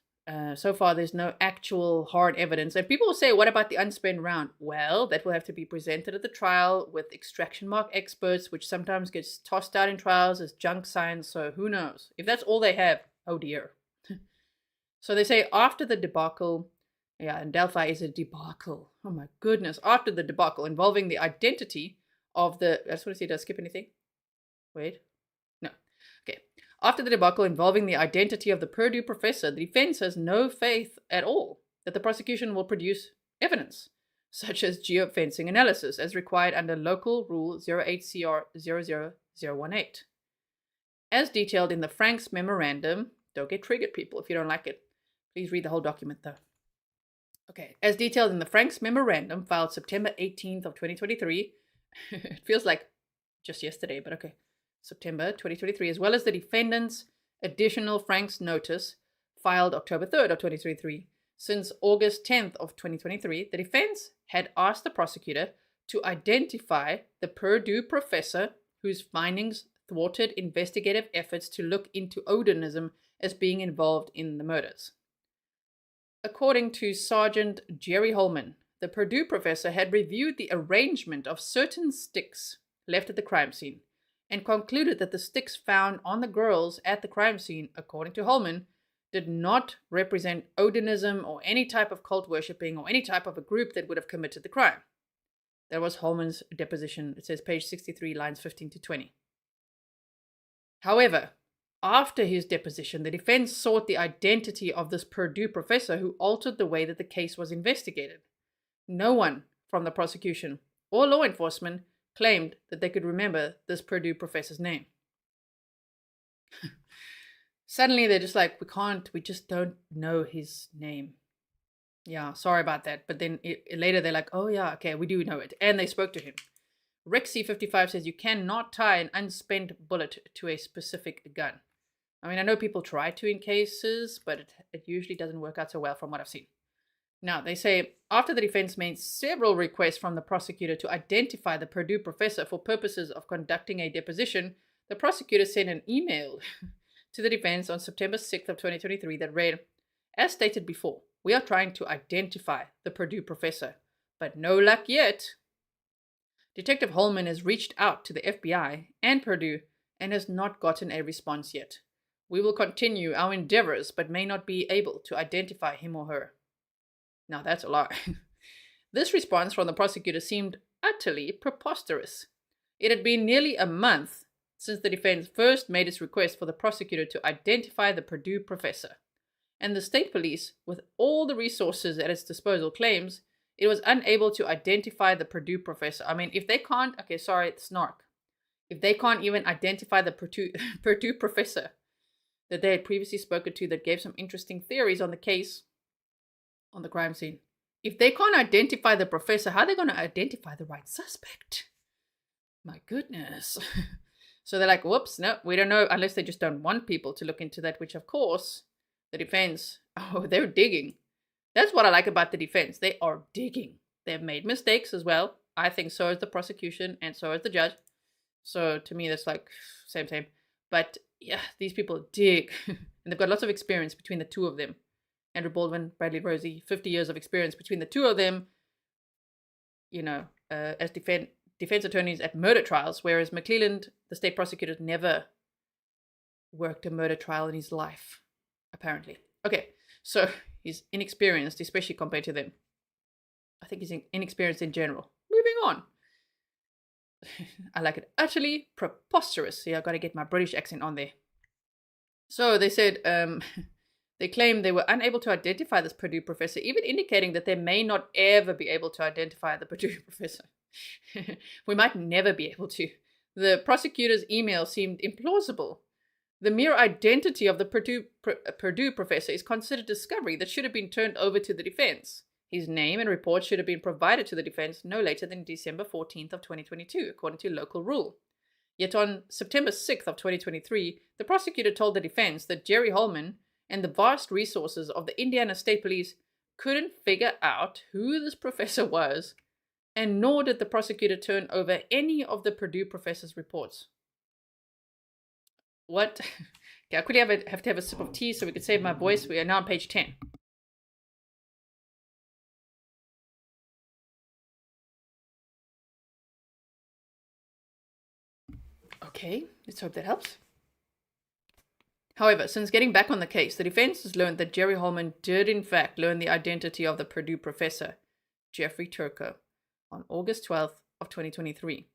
so far there's no actual hard evidence. And people will say, what about the unspent round? Well, that will have to be presented at the trial with extraction mark experts, which sometimes gets tossed out in trials as junk science. So who knows? If that's all they have, oh dear. So they say after the debacle, yeah, and Delphi is a debacle. Oh my goodness. After the debacle involving the identity of the, I just want to see, did I skip anything? Wait. No. Okay. After the debacle involving the identity of the Purdue professor, the defense has no faith at all that the prosecution will produce evidence, such as geofencing analysis, as required under Local Rule 08CR00018. As detailed in the Franks Memorandum, don't get triggered, people, if you don't like it. Please read the whole document, though. Okay, as detailed in the Franks Memorandum, filed September 18th of 2023, it feels like just yesterday, but okay, September 2023, as well as the defendant's additional Franks notice, filed October 3rd of 2023. Since August 10th of 2023, the defense had asked the prosecutor to identify the Purdue professor whose findings thwarted investigative efforts to look into Odenism as being involved in the murders. According to Sergeant Jerry Holman, the Purdue professor had reviewed the arrangement of certain sticks left at the crime scene and concluded that the sticks found on the girls at the crime scene, according to Holman, did not represent Odenism or any type of cult worshipping or any type of a group that would have committed the crime. That was Holman's deposition. It says page 63, lines 15 to 20. However, After his deposition, the defense sought the identity of this Purdue professor who altered the way that the case was investigated. No one from the prosecution or law enforcement claimed that they could remember this Purdue professor's name. Suddenly they're just like, we just don't know his name. Yeah, sorry about that. But then later they're like, oh yeah, okay, we do know it. And they spoke to him. Rex C55 says you cannot tie an unspent bullet to a specific gun. I mean, I know people try to in cases, but it usually doesn't work out so well from what I've seen. Now, they say, after the defense made several requests from the prosecutor to identify the Purdue professor for purposes of conducting a deposition, the prosecutor sent an email to the defense on September 6th of 2023 that read, as stated before, we are trying to identify the Purdue professor, but no luck yet. Detective Holman has reached out to the FBI and Purdue and has not gotten a response yet. We will continue our endeavors, but may not be able to identify him or her. Now that's a lie. This response from the prosecutor seemed utterly preposterous. It had been nearly a month since the defense first made its request for the prosecutor to identify the Purdue professor. And the state police, with all the resources at its disposal, claims it was unable to identify the Purdue professor. I mean, if they can't, okay, sorry, snark. If they can't even identify the Purdue professor that they had previously spoken to that gave some interesting theories on the case, on the crime scene. If they can't identify the professor, how are they going to identify the right suspect? My goodness. So they're like, whoops, no, we don't know, unless they just don't want people to look into that, which of course, the defense, they're digging. That's what I like about the defense. They are digging. They've made mistakes as well. I think so is the prosecution and so is the judge. So to me, that's like same. But yeah, these people dig. And they've got lots of experience between the two of them. Andrew Baldwin, Bradley Rosie, 50 years of experience between the two of them, as defense attorneys at murder trials, whereas McClelland, the state prosecutor, never worked a murder trial in his life, apparently. Okay, so he's inexperienced, especially compared to them. I think he's inexperienced in general. Moving on. I like it. Utterly preposterous. See, I've got to get my British accent on there. So they said, they claimed they were unable to identify this Purdue professor, even indicating that they may not ever be able to identify the Purdue professor. We might never be able to. The prosecutor's email seemed implausible. The mere identity of the Purdue professor is considered discovery that should have been turned over to the defense. His name and reports should have been provided to the defense no later than December 14th of 2022, according to local rule. Yet on September 6th of 2023, the prosecutor told the defense that Jerry Holman and the vast resources of the Indiana State Police couldn't figure out who this professor was, and nor did the prosecutor turn over any of the Purdue professor's reports. What? Okay, I quickly have to have a sip of tea so we could save my voice. We are now on page 10. Okay, let's hope that helps. However, since getting back on the case, the defense has learned that Jerry Holman did in fact learn the identity of the Purdue professor, Jeffrey Turco, on August 12th of 2023,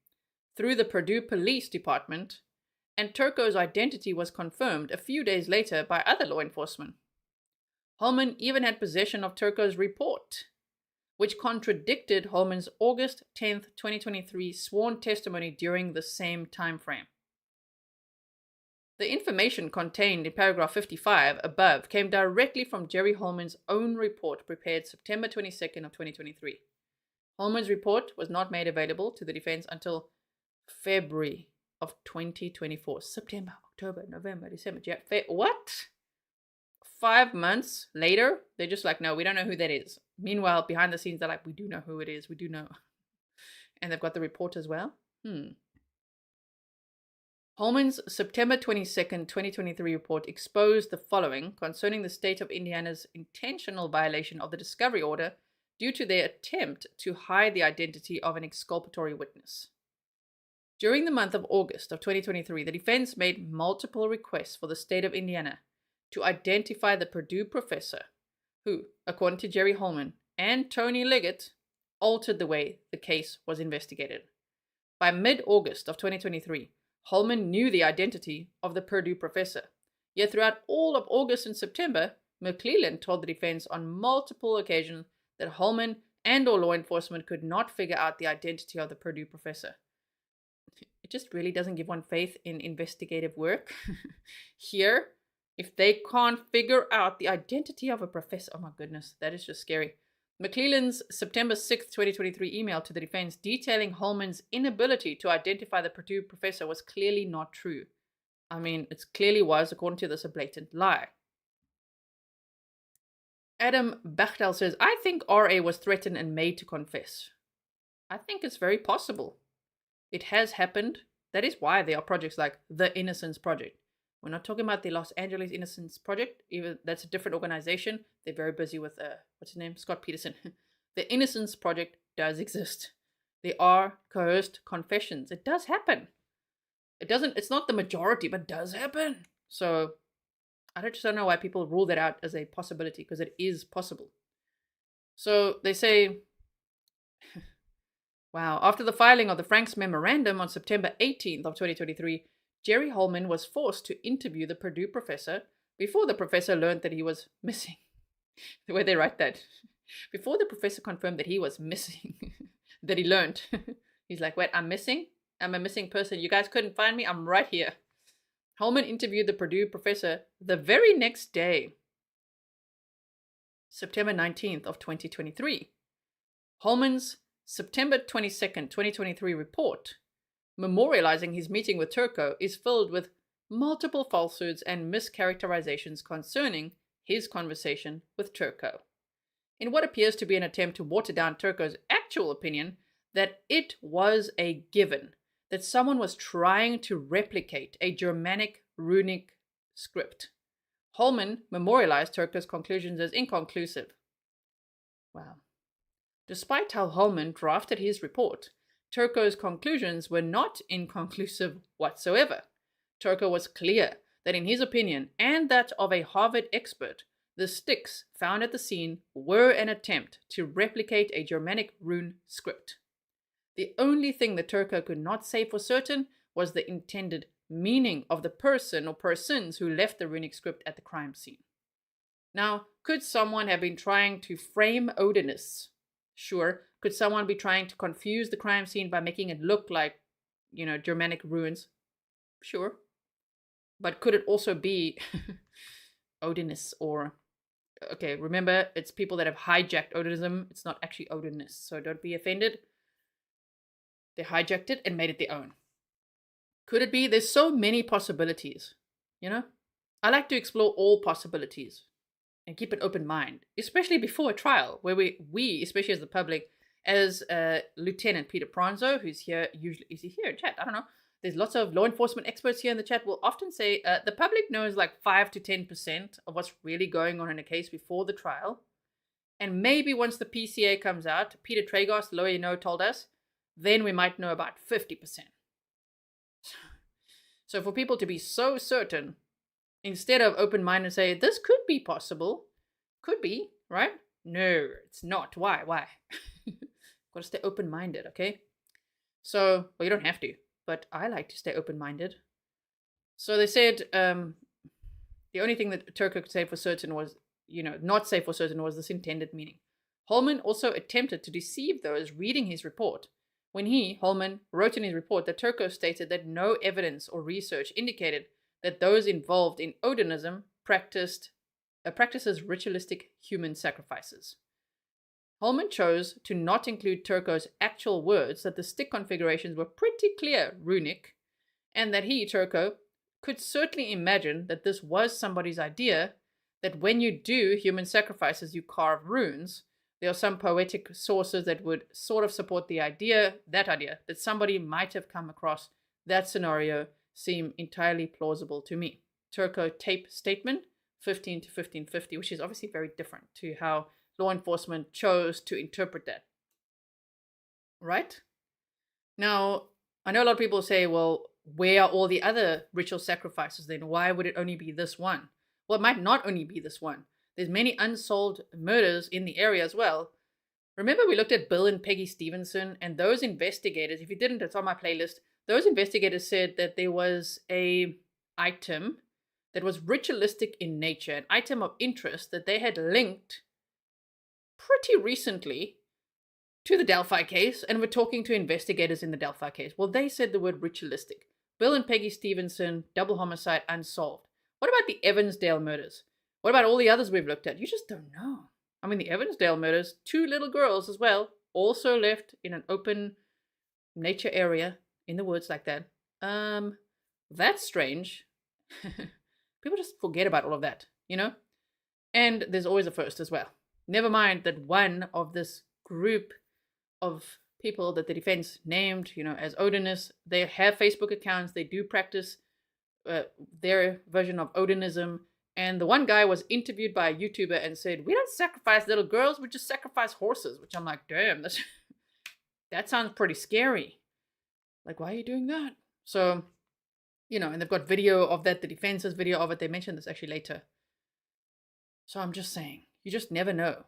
through the Purdue Police Department, and Turco's identity was confirmed a few days later by other law enforcement. Holman even had possession of Turco's report, which contradicted Holman's August 10th, 2023 sworn testimony during the same time frame. The information contained in paragraph 55 above came directly from Jerry Holman's own report prepared September 22nd of 2023. Holman's report was not made available to the defense until February of 2024. September, October, November, December, what? 5 months later, they're just like, no, we don't know who that is. Meanwhile, behind the scenes, they're like, we do know who it is. We do know. And they've got the report as well. Holman's September 22nd, 2023 report exposed the following concerning the state of Indiana's intentional violation of the discovery order due to their attempt to hide the identity of an exculpatory witness. During the month of August of 2023, the defense made multiple requests for the state of Indiana to identify the Purdue professor who, according to Jerry Holman and Tony Liggett, altered the way the case was investigated. By mid-August of 2023, Holman knew the identity of the Purdue professor, Yet throughout all of August and September, McClellan told the defense on multiple occasions that Holman and or law enforcement could not figure out the identity of the Purdue professor. It just really doesn't give one faith in investigative work. Here, if they can't figure out the identity of a professor, oh my goodness, that is just scary. McClellan's September 6th, 2023 email to the defense detailing Holman's inability to identify the Purdue professor was clearly not true. I mean, it clearly was, according to this, a blatant lie. Adam Bechtel says, I think RA was threatened and made to confess. I think it's very possible. It has happened. That is why there are projects like the Innocence Project. We're not talking about the Los Angeles Innocence Project. Even that's a different organization. They're very busy with, what's his name? Scott Peterson. The Innocence Project does exist. There are coerced confessions. It does happen. It's not the majority, but it does happen. So I just don't know why people rule that out as a possibility, because it is possible. So they say, wow, after the filing of the Franks Memorandum on September 18th of 2023, Jerry Holman was forced to interview the Purdue professor before the professor learned that he was missing. The way they write that. Before the professor confirmed that he was missing, that he learned. He's like, wait, I'm missing? I'm a missing person. You guys couldn't find me? I'm right here. Holman interviewed the Purdue professor the very next day, September 19th of 2023. Holman's September 22nd, 2023 report, memorializing his meeting with Turco, is filled with multiple falsehoods and mischaracterizations concerning his conversation with Turco, in what appears to be an attempt to water down Turco's actual opinion that it was a given that someone was trying to replicate a Germanic runic script. Holman memorialized Turco's conclusions as inconclusive. Wow. Despite how Holman drafted his report, Turco's conclusions were not inconclusive whatsoever. Turco was clear that in his opinion, and that of a Harvard expert, the sticks found at the scene were an attempt to replicate a Germanic rune script. The only thing that Turco could not say for certain was the intended meaning of the person or persons who left the runic script at the crime scene. Now, could someone have been trying to frame Odinists? Sure. Could someone be trying to confuse the crime scene by making it look like, Germanic ruins? Sure. But could it also be Odinists or... Okay, remember, it's people that have hijacked Odinism. It's not actually Odinists, so don't be offended. They hijacked it and made it their own. Could it be? There's so many possibilities, I like to explore all possibilities and keep an open mind, especially before a trial, where we especially as the public, as Lieutenant Peter Pranzo, who's here, usually, is he here in chat? I don't know. There's lots of law enforcement experts here in the chat, will often say the public knows like 5 to 10% of what's really going on in a case before the trial. And maybe once the PCA comes out, Peter Tragos, the lawyer told us, then we might know about 50%. So for people to be so certain, instead of open-minded and say, this could be possible, could be, right? No, it's not. Why? Got to stay open-minded, okay? So, well, you don't have to, but I like to stay open-minded. So they said the only thing that Turco could say for certain was, not say for certain was this intended meaning. Holman also attempted to deceive those reading his report when Holman, wrote in his report that Turco stated that no evidence or research indicated that those involved in Odinism practices ritualistic human sacrifices. Holman chose to not include Turco's actual words that the stick configurations were pretty clear runic, and that Turco, could certainly imagine that this was somebody's idea, that when you do human sacrifices, you carve runes. There are some poetic sources that would sort of support that idea, that somebody might have come across that scenario seem entirely plausible to me. Turco tape statement, 15 to 1550, which is obviously very different to how law enforcement chose to interpret that. Right? Now, I know a lot of people say, well, where are all the other ritual sacrifices then? Why would it only be this one? Well, it might not only be this one. There's many unsolved murders in the area as well. Remember we looked at Bill and Peggy Stevenson, and those investigators, if you didn't, it's on my playlist, those investigators said that there was a item that was ritualistic in nature, an item of interest that they had linked pretty recently to the Delphi case, and were talking to investigators in the Delphi case. Well, they said the word ritualistic. Bill and Peggy Stevenson, double homicide, unsolved. What about the Evansdale murders? What about all the others we've looked at? You just don't know. I mean, the Evansdale murders, 2 little girls as well, also left in an open nature area in the woods like that. That's strange. People just forget about all of that, you know? And there's always a first as well. Never mind that one of this group of people that the defense named, as Odinists, they have Facebook accounts, they do practice their version of Odinism. And the one guy was interviewed by a YouTuber and said, we don't sacrifice little girls, we just sacrifice horses. Which I'm like, damn, that sounds pretty scary. Like, why are you doing that? So, and they've got video of that, the defense's video of it. They mentioned this actually later. So I'm just saying, you just never know.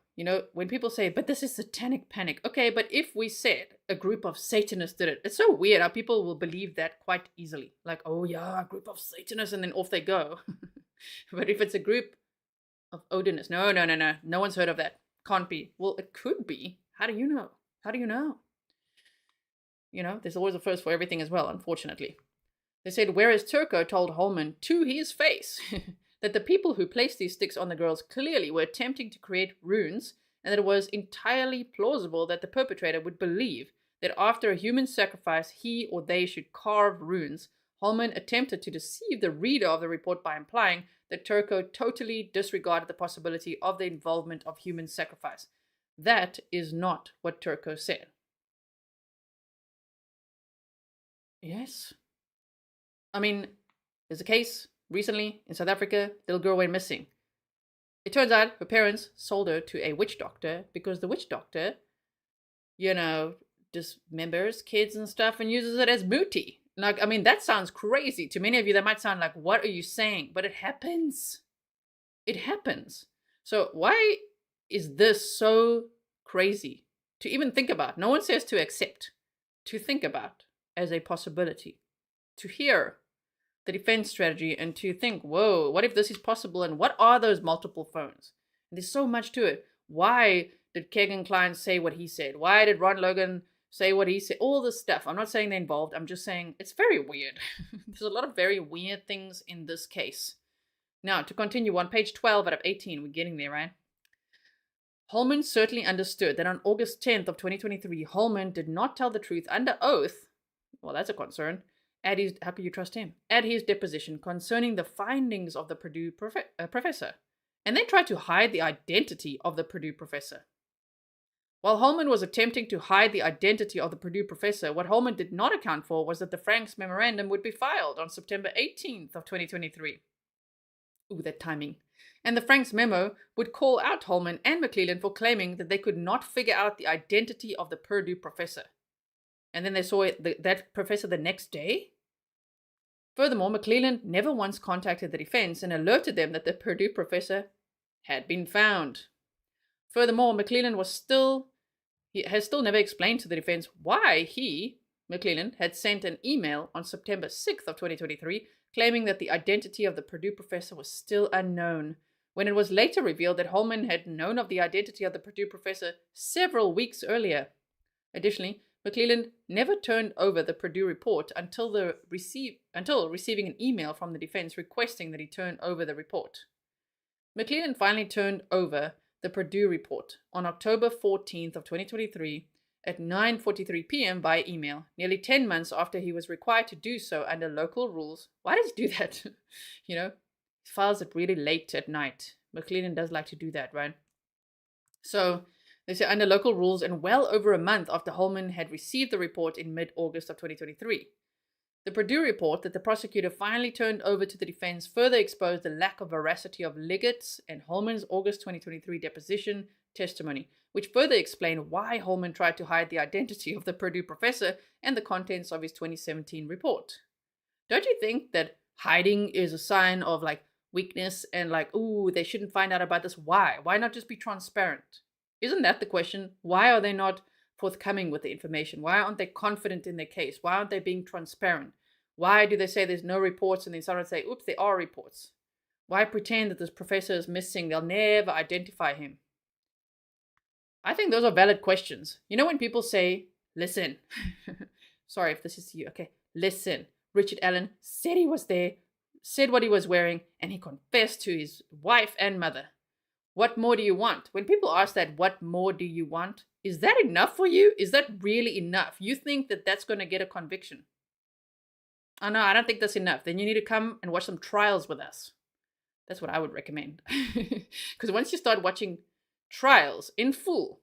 When people say, but this is satanic panic. Okay, but if we said a group of Satanists did it, it's so weird how people will believe that quite easily. Like, oh yeah, a group of Satanists, and then off they go. But if it's a group of Odinists, no one's heard of that. Can't be. Well, it could be. How do you know? There's always a first for everything as well, unfortunately. They said, whereas Turco told Holman to his face that the people who placed these sticks on the girls clearly were attempting to create runes, and that it was entirely plausible that the perpetrator would believe that after a human sacrifice he or they should carve runes, Holman attempted to deceive the reader of the report by implying that Turco totally disregarded the possibility of the involvement of human sacrifice. That is not what Turco said. Yes. I mean, there's a case recently in South Africa, the little girl went missing. It turns out her parents sold her to a witch doctor because the witch doctor, dismembers kids and stuff and uses it as booty. Like, I mean, that sounds crazy. To many of you, that might sound like, what are you saying? But it happens. It happens. So why is this so crazy to even think about? No one says to accept, to think about as a possibility, to hear the defense strategy and to think, whoa, what if this is possible? And what are those multiple phones? And there's so much to it. Why did Kegan Klein say what he said? Why did Ron Logan say what he said? All this stuff. I'm not saying they're involved. I'm just saying it's very weird. There's a lot of very weird things in this case. Now, to continue on page 12 out of 18, we're getting there, right? Holman certainly understood that on August 10th of 2023, Holman did not tell the truth under oath. Well, that's a concern. How can you trust him? At his deposition concerning the findings of the Purdue professor. And they tried to hide the identity of the Purdue professor. While Holman was attempting to hide the identity of the Purdue professor, what Holman did not account for was that the Franks memorandum would be filed on September 18th of 2023. Ooh, that timing. And the Franks memo would call out Holman and McClellan for claiming that they could not figure out the identity of the Purdue professor. And then they saw that professor the next day? Furthermore, McClellan never once contacted the defense and alerted them that the Purdue professor had been found. Furthermore, McClellan has still never explained to the defense why he, McClellan, had sent an email on September 6th of 2023 claiming that the identity of the Purdue professor was still unknown, when it was later revealed that Holman had known of the identity of the Purdue professor several weeks earlier. Additionally, McClellan never turned over the Purdue report until receiving an email from the defense requesting that he turn over the report. McClellan finally turned over the Purdue report on October 14th of 2023 at 9:43 p.m. by email, nearly 10 months after he was required to do so under local rules. Why does he do that? He files it really late at night. McClellan does like to do that, right? So they say under local rules and well over a month after Holman had received the report in mid-August of 2023. The Purdue report that the prosecutor finally turned over to the defense further exposed the lack of veracity of Liggett's and Holman's August 2023 deposition testimony, which further explained why Holman tried to hide the identity of the Purdue professor and the contents of his 2017 report. Don't you think that hiding is a sign of weakness and ooh, they shouldn't find out about this? Why? Why not just be transparent? Isn't that the question? Why are they not forthcoming with the information? Why aren't they confident in their case? Why aren't they being transparent? Why do they say there's no reports and then someone say, oops, there are reports? Why pretend that this professor is missing? They'll never identify him. I think those are valid questions. You know when people say, listen, sorry if this is you, okay, listen, Richard Allen said he was there, said what he was wearing, and he confessed to his wife and mother. What more do you want? When people ask that, what more do you want? Is that enough for you? Is that really enough? You think that that's going to get a conviction? Oh no, I don't think that's enough. Then you need to come and watch some trials with us. That's what I would recommend. Because once you start watching trials in full,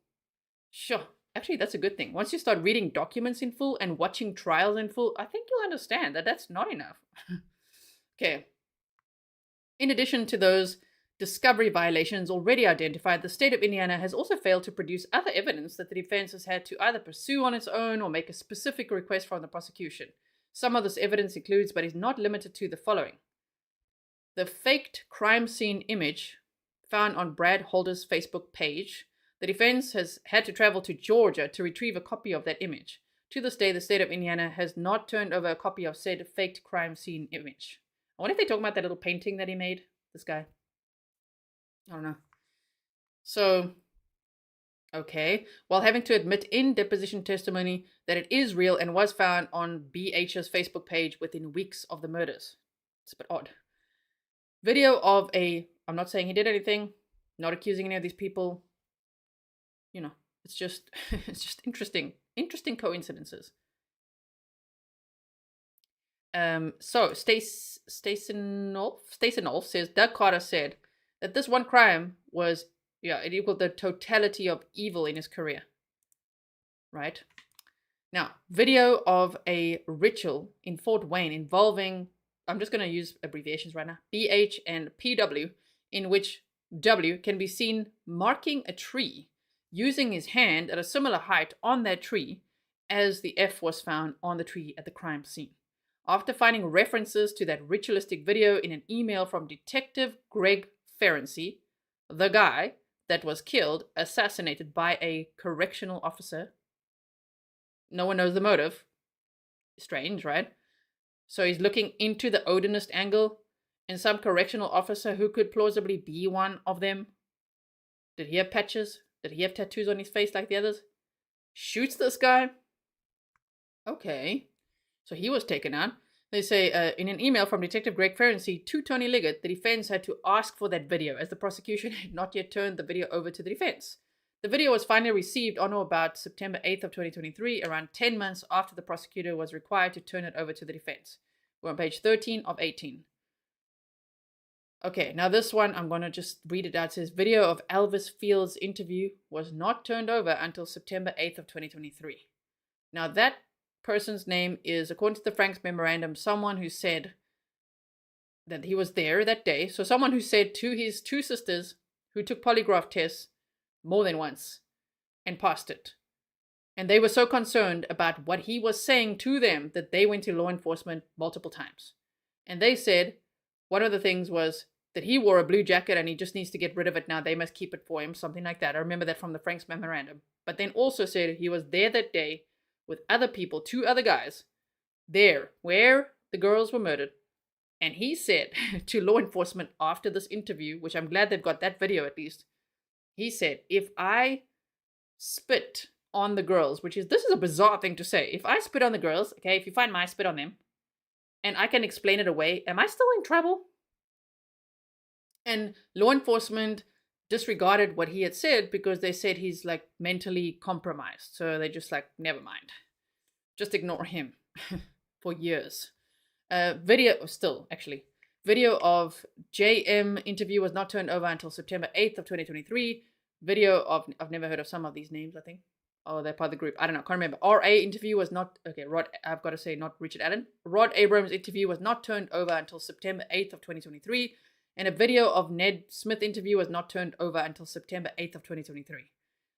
sure, actually that's a good thing. Once you start reading documents in full and watching trials in full, I think you'll understand that that's not enough. Okay. In addition to those discovery violations already identified, the state of Indiana has also failed to produce other evidence that the defense has had to either pursue on its own or make a specific request from the prosecution. Some of this evidence includes, but is not limited to, the following. The faked crime scene image found on Brad Holder's Facebook page. The defense has had to travel to Georgia to retrieve a copy of that image. To this day, the state of Indiana has not turned over a copy of said faked crime scene image. I wonder if they talk about that little painting that he made, this guy. I don't know. So, okay. While having to admit in deposition testimony that it is real and was found on BH's Facebook page within weeks of the murders. It's a bit odd. Video of I'm not saying he did anything, not accusing any of these people. You know, it's just it's just interesting coincidences. So Stacenolf says Doug Carter said that this one crime was, it equaled the totality of evil in his career. Right? Now, video of a ritual in Fort Wayne involving, I'm just going to use abbreviations right now, BH and PW, in which W can be seen marking a tree using his hand at a similar height on that tree as the F was found on the tree at the crime scene. After finding references to that ritualistic video in an email from Detective Greg Ferenczi, the guy that was killed, assassinated by a correctional officer. No one knows the motive. Strange, right? So he's looking into the Odinist angle, and some correctional officer who could plausibly be one of them. Did he have patches? Did he have tattoos on his face like the others? Shoots this guy. Okay. So he was taken out. They say in an email from Detective Greg Ferenczi to Tony Liggett, the defense had to ask for that video as the prosecution had not yet turned the video over to the defense. The video was finally received on or about September 8th of 2023, around 10 months after the prosecutor was required to turn it over to the defense. We're on page 13 of 18. Okay, now this one, I'm going to just read it out. It says, video of Elvis Fields' interview was not turned over until September 8th of 2023. Now that person's name is, according to the Franks memorandum, someone who said that he was there that day. So someone who said to his two sisters who took polygraph tests more than once and passed it. And they were so concerned about what he was saying to them that they went to law enforcement multiple times. And they said one of the things was that he wore a blue jacket and he just needs to get rid of it now. They must keep it for him, something like that. I remember that from the Franks memorandum. But then also said he was there that day with other people, two other guys, there where the girls were murdered. And he said to law enforcement after this interview, which I'm glad they've got that video at least, he said, if I spit on the girls, this is a bizarre thing to say. If I spit on the girls, okay, if you find my spit on them, and I can explain it away, am I still in trouble? And law enforcement disregarded what he had said because they said he's like mentally compromised. So they just like, never mind. Just ignore him for years. Video of JM interview was not turned over until September 8th of 2023. Video of, I've never heard of some of these names, I think. Oh, they're part of the group. I don't know. Can't remember. RA interview was not, okay, I've got to say not Richard Allen. Rod Abrams interview was not turned over until September 8th of 2023. And a video of Ned Smith interview was not turned over until September 8th of 2023.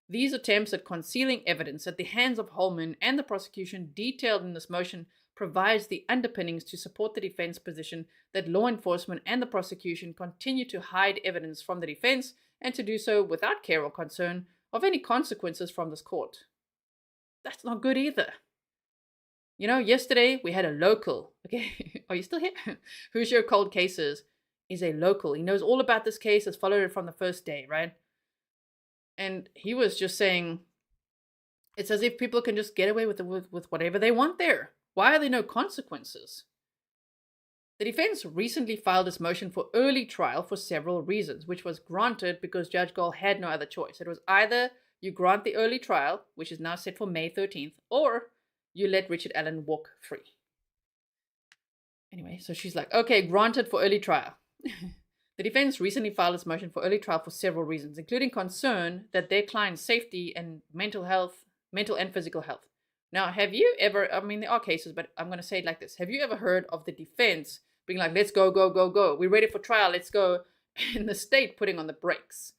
These attempts at concealing evidence at the hands of Holman and the prosecution detailed in this motion provides the underpinnings to support the defense position that law enforcement and the prosecution continue to hide evidence from the defense and to do so without care or concern of any consequences from this court. That's not good either. You know, yesterday we had a local, okay, are you still here? Who's your cold cases? is a local. He knows all about this case, has followed it from the first day, right? And he was just saying, it's as if people can just get away with whatever they want there. Why are there no consequences? The defense recently filed its motion for early trial for several reasons, which was granted because Judge Gull had no other choice. It was either you grant the early trial, which is now set for May 13th, or you let Richard Allen walk free. Anyway, so she's like, okay, granted for early trial. The defense recently filed its motion for early trial for several reasons, including concern that their client's safety and mental and physical health. Now, have you ever, I mean, there are cases, but I'm going to say it like this. Have you ever heard of the defense being like, let's go, go, go, go. We're ready for trial. Let's go. And the state putting on the brakes.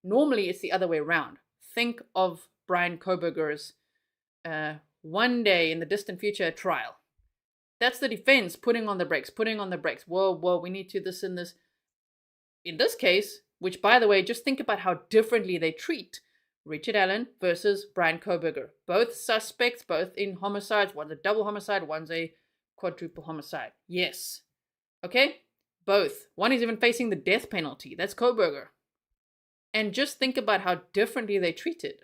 Normally, it's the other way around. Think of Brian Koberger's one day in the distant future trial. That's the defense putting on the brakes, Whoa, we need to this and this. In this case, which, by the way, just think about how differently they treat Richard Allen versus Brian Koberger. Both suspects, both in homicides. One's a double homicide, one's a quadruple homicide. Yes. Okay? Both. One is even facing the death penalty. That's Koberger. And just think about how differently they treat it.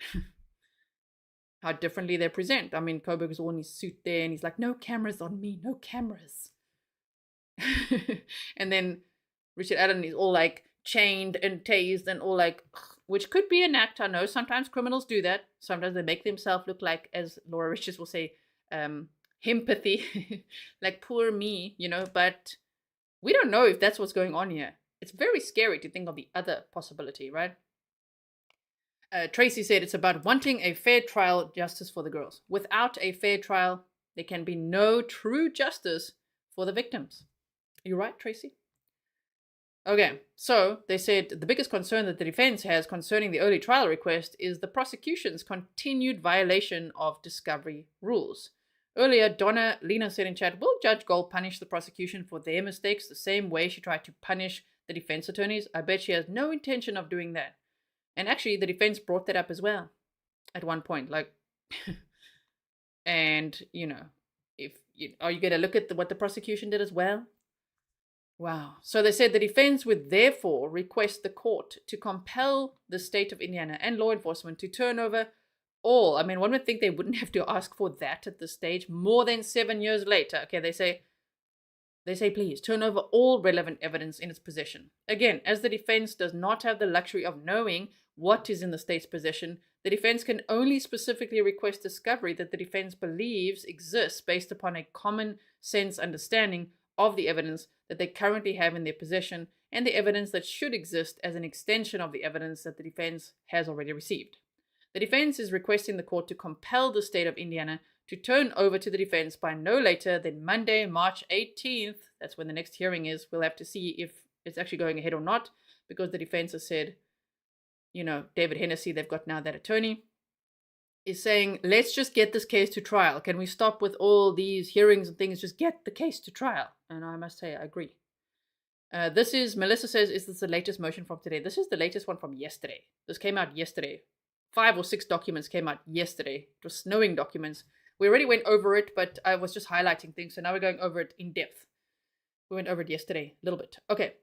How differently they present. I mean, Koberger's all in his suit there, and he's like, no cameras on me, no cameras. And then Richard Allen is all like chained and tased and all like, which could be an act. I know sometimes criminals do that. Sometimes they make themselves look like, as Laura Richards will say, himpathy, like poor me, but we don't know if that's what's going on here. It's very scary to think of the other possibility, right? Tracy said it's about wanting a fair trial justice for the girls. Without a fair trial, there can be no true justice for the victims. You're right, Tracy? Okay, so they said the biggest concern that the defense has concerning the early trial request is the prosecution's continued violation of discovery rules. Earlier, Donna Lena said in chat, will Judge Gull punish the prosecution for their mistakes the same way she tried to punish the defense attorneys? I bet she has no intention of doing that. And actually, the defense brought that up as well at one point. Like, and, are you going to look at what the prosecution did as well? Wow. So they said the defense would therefore request the court to compel the state of Indiana and law enforcement to turn over all. I mean, one would think they wouldn't have to ask for that at this stage more than 7 years later. Okay, they say, please turn over all relevant evidence in its possession. Again, as the defense does not have the luxury of knowing what is in the state's possession, the defense can only specifically request discovery that the defense believes exists based upon a common sense understanding of the evidence that they currently have in their possession and the evidence that should exist as an extension of the evidence that the defense has already received. The defense is requesting the court to compel the state of Indiana to turn over to the defense by no later than Monday, March 18th. That's when the next hearing is. We'll have to see if it's actually going ahead or not, because the defense has said, David Hennessy, they've got now that attorney, is saying, let's just get this case to trial. Can we stop with all these hearings and things? Just get the case to trial. And I must say, I agree. Melissa says, is this the latest motion from today? This is the latest one from yesterday. This came out yesterday. 5 or 6 documents came out yesterday. It was snowing documents. We already went over it, but I was just highlighting things. So now we're going over it in depth. We went over it yesterday a little bit. Okay.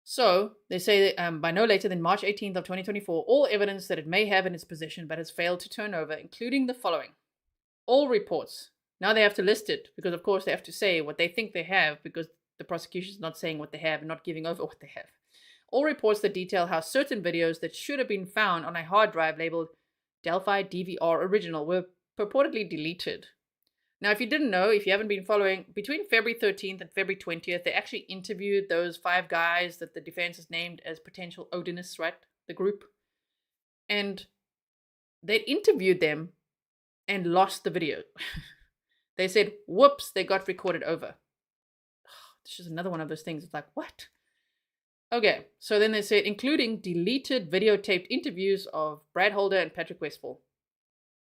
So they say by no later than March 18th of 2024, all evidence that it may have in its possession but has failed to turn over, including the following. All reports. Now they have to list it because, of course, they have to say what they think they have because the prosecution is not saying what they have and not giving over what they have. All reports that detail how certain videos that should have been found on a hard drive labeled Delphi DVR Original were purportedly deleted. Now, if you didn't know, if you haven't been following, between February 13th and February 20th, they actually interviewed those 5 guys that the defense has named as potential Odinists, right? The group. And they interviewed them and lost the video. They said, whoops, they got recorded over. This is another one of those things. It's like, what? Okay, so then they said, including deleted videotaped interviews of Brad Holder and Patrick Westfall.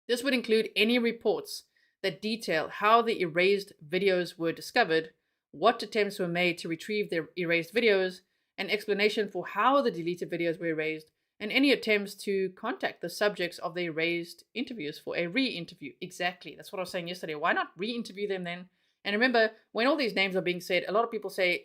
This would include any reports that detail how the erased videos were discovered, what attempts were made to retrieve the erased videos, an explanation for how the deleted videos were erased, and any attempts to contact the subjects of the erased interviews for a re-interview. Exactly. That's what I was saying yesterday. Why not re-interview them then? And remember, when all these names are being said, a lot of people say,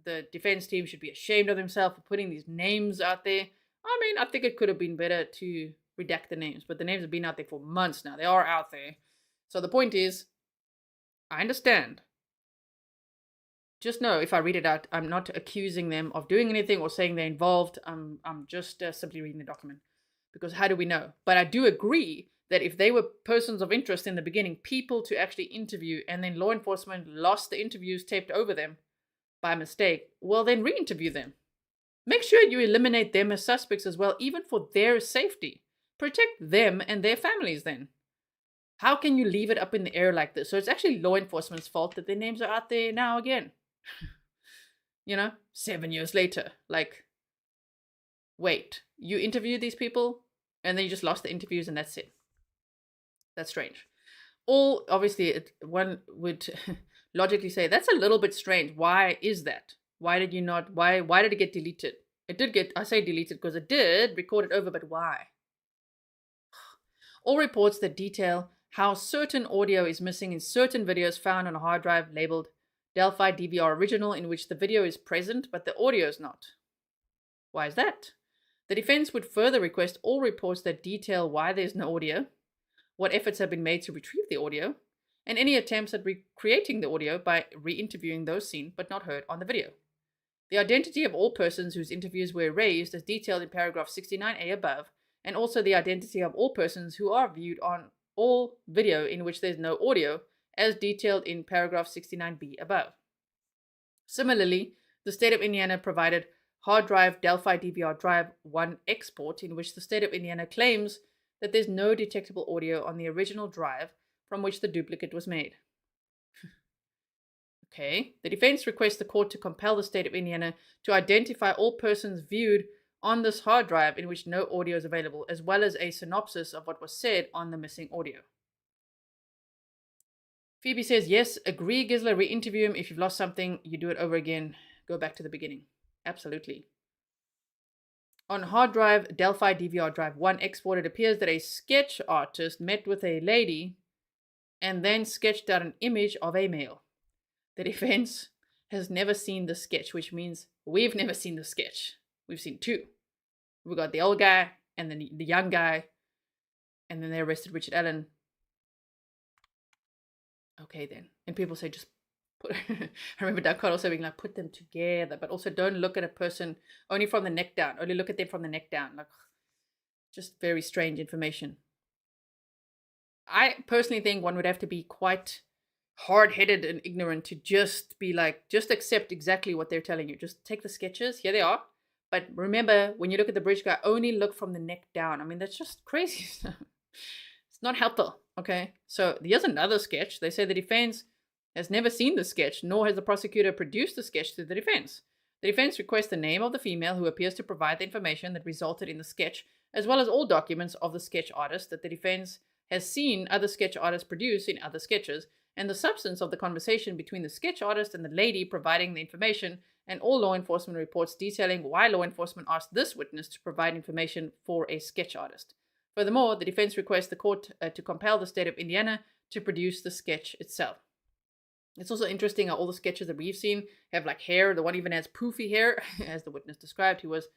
the defense team should be ashamed of themselves for putting these names out there. I mean, I think it could have been better to redact the names, but the names have been out there for months now. They are out there. So the point is, I understand. Just know, if I read it out, I'm not accusing them of doing anything or saying they're involved. I'm just simply reading the document. Because how do we know? But I do agree that if they were persons of interest in the beginning, people to actually interview, and then law enforcement lost the interviews taped over them by mistake, well, then re-interview them. Make sure you eliminate them as suspects as well, even for their safety. Protect them and their families then. How can you leave it up in the air like this? So it's actually law enforcement's fault that their names are out there now again. 7 years later. Like, wait, you interviewed these people and then you just lost the interviews and that's it. That's strange. Obviously, one would logically say, that's a little bit strange. Why is that? Why did it get deleted? It did get, I say deleted because it did record it over, but why? All reports that detail how certain audio is missing in certain videos found on a hard drive labeled Delphi DVR Original, in which the video is present, but the audio is not. Why is that? The defense would further request all reports that detail why there's no audio, what efforts have been made to retrieve the audio, and any attempts at recreating the audio by re-interviewing those seen but not heard on the video. The identity of all persons whose interviews were erased as detailed in paragraph 69A above, and also the identity of all persons who are viewed on all video in which there's no audio, as detailed in paragraph 69B above. Similarly, the state of Indiana provided hard drive Delphi DVR drive 1 export in which the state of Indiana claims that there's no detectable audio on the original drive from which the duplicate was made. Okay, the defense requests the court to compel the state of Indiana to identify all persons viewed on this hard drive in which no audio is available, as well as a synopsis of what was said on the missing audio. Phoebe says, yes, agree, Gisela, re-interview him. If you've lost something, you do it over again. Go back to the beginning. Absolutely. On hard drive, Delphi DVR drive 1 export, it appears that a sketch artist met with a lady and then sketched out an image of a male. The defense has never seen the sketch, which means we've never seen the sketch. We've seen two. We got the old guy and then the young guy, and then they arrested Richard Allen. Okay then. And people say just put I remember Doug Cott also being like, put them together, but also don't look at a person only from the neck down. Only look at them from the neck down. Like, just very strange information. I personally think one would have to be quite hard-headed and ignorant to just be like, just accept exactly what they're telling you. Just take the sketches. Here they are. But remember, when you look at the bridge guy, only look from the neck down. I mean, that's just crazy stuff. It's not helpful. Okay, so here's another sketch. They say the defense has never seen the sketch, nor has the prosecutor produced the sketch to the defense. The defense requests the name of the female who appears to provide the information that resulted in the sketch, as well as all documents of the sketch artist that the defense has seen other sketch artists produce in other sketches, and the substance of the conversation between the sketch artist and the lady providing the information, and all law enforcement reports detailing why law enforcement asked this witness to provide information for a sketch artist. Furthermore, the defense requests the court to compel the state of Indiana to produce the sketch itself. It's also interesting how all the sketches that we've seen have like hair. The one even has poofy hair, as the witness described. He was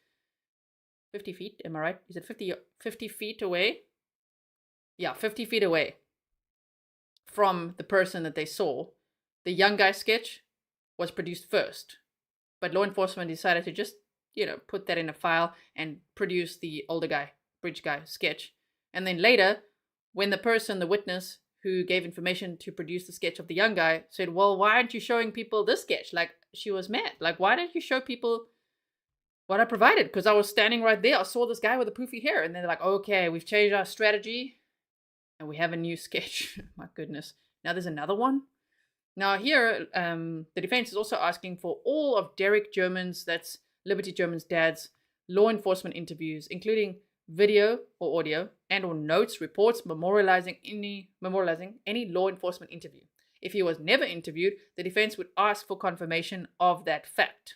50 feet, am I right? Is it 50 feet away? Yeah, 50 feet away from the person that they saw. The young guy sketch was produced first, but law enforcement decided to just, put that in a file and produce the older guy, bridge guy sketch. And then later, when the witness who gave information to produce the sketch of the young guy said, well, why aren't you showing people this sketch? Like, she was mad. Like, why didn't you show people what I provided? Because I was standing right there. I saw this guy with the poofy hair. And then they're like, okay, we've changed our strategy and we have a new sketch. My goodness. Now there's another one. Now here, the defense is also asking for all of Derek German's, that's Liberty German's dad's, law enforcement interviews, including video or audio and or notes, reports, memorializing any law enforcement interview. If he was never interviewed, the defense would ask for confirmation of that fact.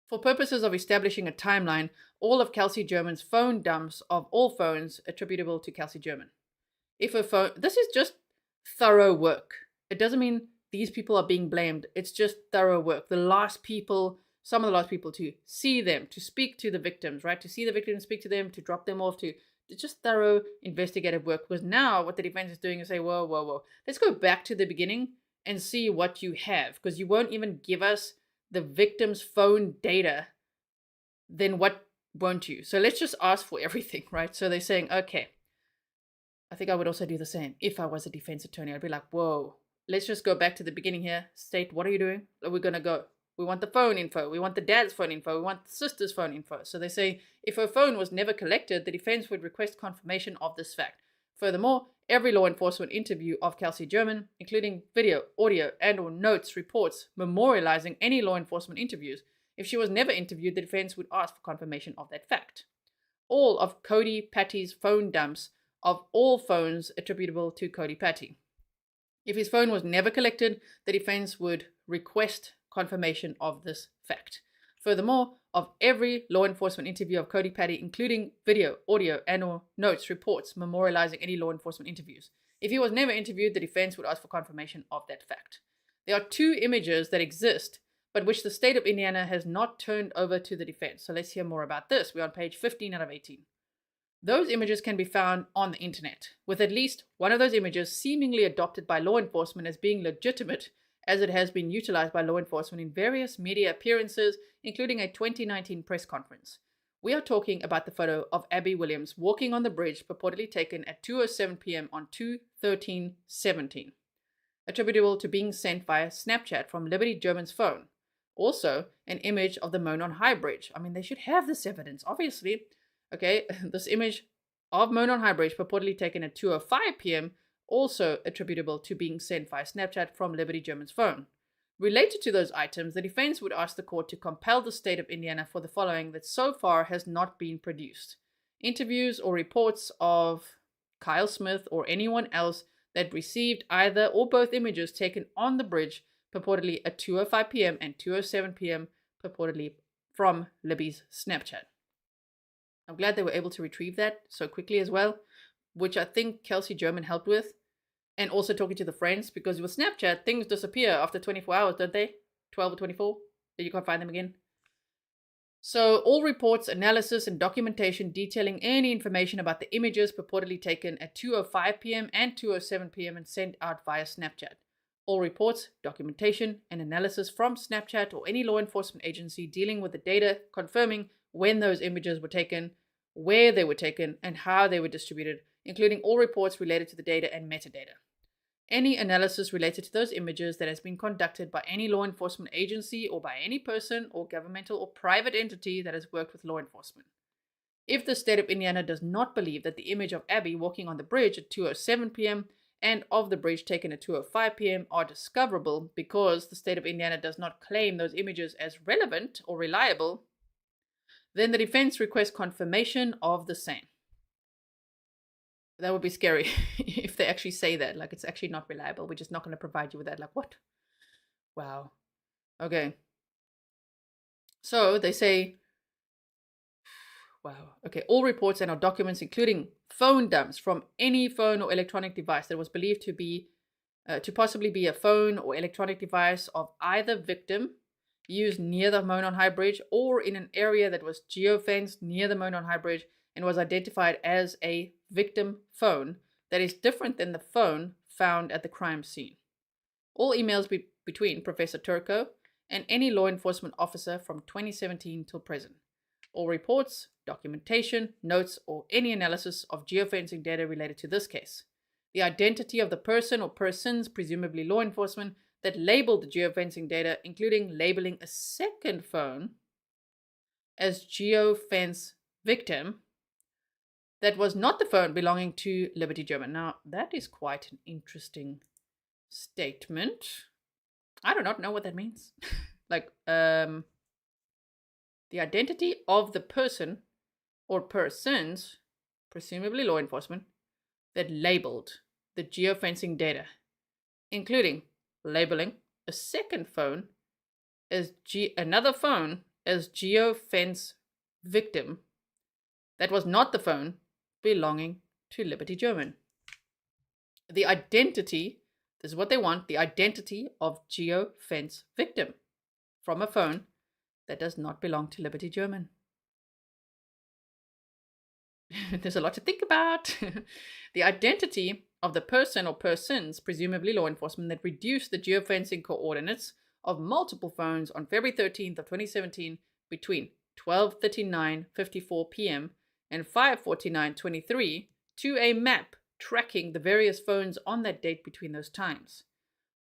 For purposes of establishing a timeline, all of Kelsey German's phone dumps of all phones attributable to Kelsey German. If a phone, this is just thorough work. It doesn't mean these people are being blamed. It's just thorough work. Some of the last people to see them, to speak to the victims, right? To see the victims, speak to them, to drop them off, to just thorough investigative work. Because now what the defense is doing is say, whoa, whoa, whoa. Let's go back to the beginning and see what you have. Because you won't even give us the victim's phone data. Then what won't you? So let's just ask for everything, right? So they're saying, okay. I think I would also do the same. If I was a defense attorney, I'd be like, whoa, let's just go back to the beginning here. State, what are you doing? We're going to go. We want the phone info. We want the dad's phone info. We want the sister's phone info. So they say, if her phone was never collected, the defense would request confirmation of this fact. Furthermore, every law enforcement interview of Kelsey German, including video, audio, and or notes, reports, memorializing any law enforcement interviews. If she was never interviewed, the defense would ask for confirmation of that fact. All of Cody Patty's phone dumps of all phones attributable to Cody Patty. If his phone was never collected, the defense would request confirmation of this fact. Furthermore, of every law enforcement interview of Cody Patty, including video, audio, and or notes, reports, memorializing any law enforcement interviews. If he was never interviewed, the defense would ask for confirmation of that fact. There are 2 images that exist, but which the state of Indiana has not turned over to the defense. So let's hear more about this. We're on page 15 out of 18. Those images can be found on the internet, with at least one of those images seemingly adopted by law enforcement as being legitimate, as it has been utilized by law enforcement in various media appearances, including a 2019 press conference. We are talking about the photo of Abby Williams walking on the bridge, purportedly taken at 2:07 p.m. on 2/13/17, attributable to being sent via Snapchat from Libby German's phone. Also, an image of the Monon High Bridge. I mean, they should have this evidence, obviously. Okay, this image of Monon High Bridge purportedly taken at 2:05 p.m. also attributable to being sent via Snapchat from Liberty German's phone. Related to those items, the defense would ask the court to compel the state of Indiana for the following that so far has not been produced. Interviews or reports of Kyle Smith or anyone else that received either or both images taken on the bridge purportedly at 2:05 p.m. and 2:07 p.m. purportedly from Libby's Snapchat. I'm glad they were able to retrieve that so quickly as well, which I think Kelsey German helped with. And also talking to the friends, because with Snapchat, things disappear after 24 hours, don't they? 12 or 24? Then you can't find them again. So all reports, analysis, and documentation detailing any information about the images purportedly taken at 2:05 p.m. and 2:07 p.m. and sent out via Snapchat. All reports, documentation, and analysis from Snapchat or any law enforcement agency dealing with the data confirming when those images were taken, where they were taken, and how they were distributed, including all reports related to the data and metadata. Any analysis related to those images that has been conducted by any law enforcement agency or by any person or governmental or private entity that has worked with law enforcement. If the state of Indiana does not believe that the image of Abby walking on the bridge at 2:07 p.m. and of the bridge taken at 2:05 p.m. are discoverable because the state of Indiana does not claim those images as relevant or reliable, then the defense requests confirmation of the same. That would be scary if they actually say that, like it's actually not reliable. We're just not going to provide you with that. Like, what? Wow. Okay. So they say, wow. Okay. All reports and our documents, including phone dumps from any phone or electronic device that was believed to be, to possibly be a phone or electronic device of either victim used near the Monon High Bridge or in an area that was geofenced near the Monon High Bridge and was identified as a victim phone that is different than the phone found at the crime scene. All emails between Professor Turco and any law enforcement officer from 2017 till present. All reports, documentation, notes, or any analysis of geofencing data related to this case. The identity of the person or persons, presumably law enforcement, that labeled the geofencing data, including labeling a second phone as geofence victim that was not the phone belonging to Liberty German. Now, that is quite an interesting statement. I do not know what that means. Like, the identity of the person or persons, presumably law enforcement, that labeled the geofencing data, including labeling a second phone as another phone as geofence victim that was not the phone belonging to Liberty German. The identity This is what they want: the identity of geofence victim from a phone that does not belong to Liberty German. There's a lot to think about. The identity of the person or persons, presumably law enforcement, that reduced the geofencing coordinates of multiple phones on February 13th of 2017 between 12:39:54 p.m. and 5:49:23 to a map tracking the various phones on that date between those times.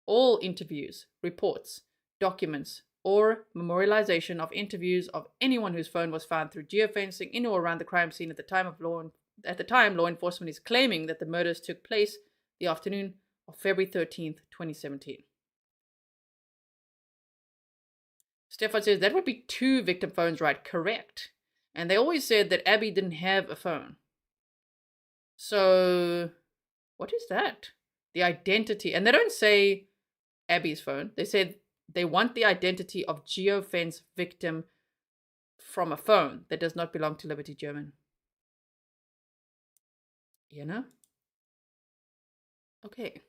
All interviews, reports, documents, or memorialization of interviews of anyone whose phone was found through geofencing in or around the crime scene at the time, law enforcement is claiming that the murders took place the afternoon of February 13th, 2017. Stefan says that would be 2 victim phones, right? Correct. And they always said that Abby didn't have a phone. So, what is that? The identity. And they don't say Abby's phone. They said they want the identity of geofence victim from a phone that does not belong to Liberty German. You know? Okay.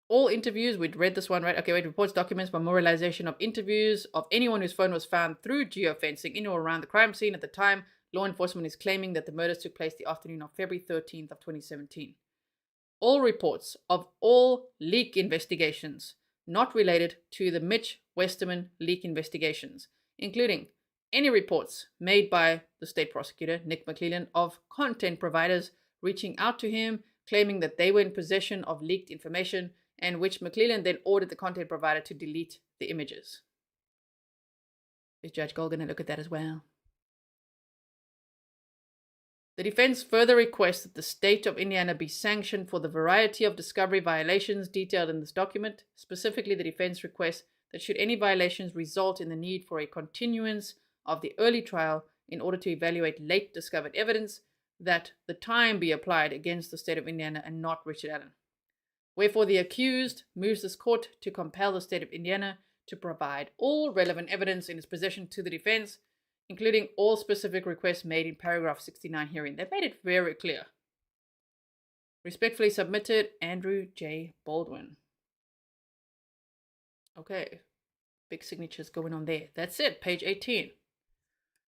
All interviews, we'd read this one, right? Okay, wait, reports, documents, memorialization of interviews of anyone whose phone was found through geofencing in or around the crime scene at the time. Law enforcement is claiming that the murders took place the afternoon of February 13th of 2017. All reports of all leak investigations not related to the Mitch Westerman leak investigations, including any reports made by the state prosecutor, Nick McClellan, of content providers reaching out to him, claiming that they were in possession of leaked information, and which McClellan then ordered the content provider to delete the images. Is Judge Gull going to look at that as well? The defense further requests that the state of Indiana be sanctioned for the variety of discovery violations detailed in this document. Specifically, the defense requests that should any violations result in the need for a continuance of the early trial in order to evaluate late discovered evidence, that the time be applied against the state of Indiana and not Richard Allen. Wherefore, the accused moves this court to compel the state of Indiana to provide all relevant evidence in its possession to the defense, including all specific requests made in paragraph 69 herein. They've made it very clear. Respectfully submitted, Andrew J. Baldwin. Okay, big signatures going on there. That's it, page 18.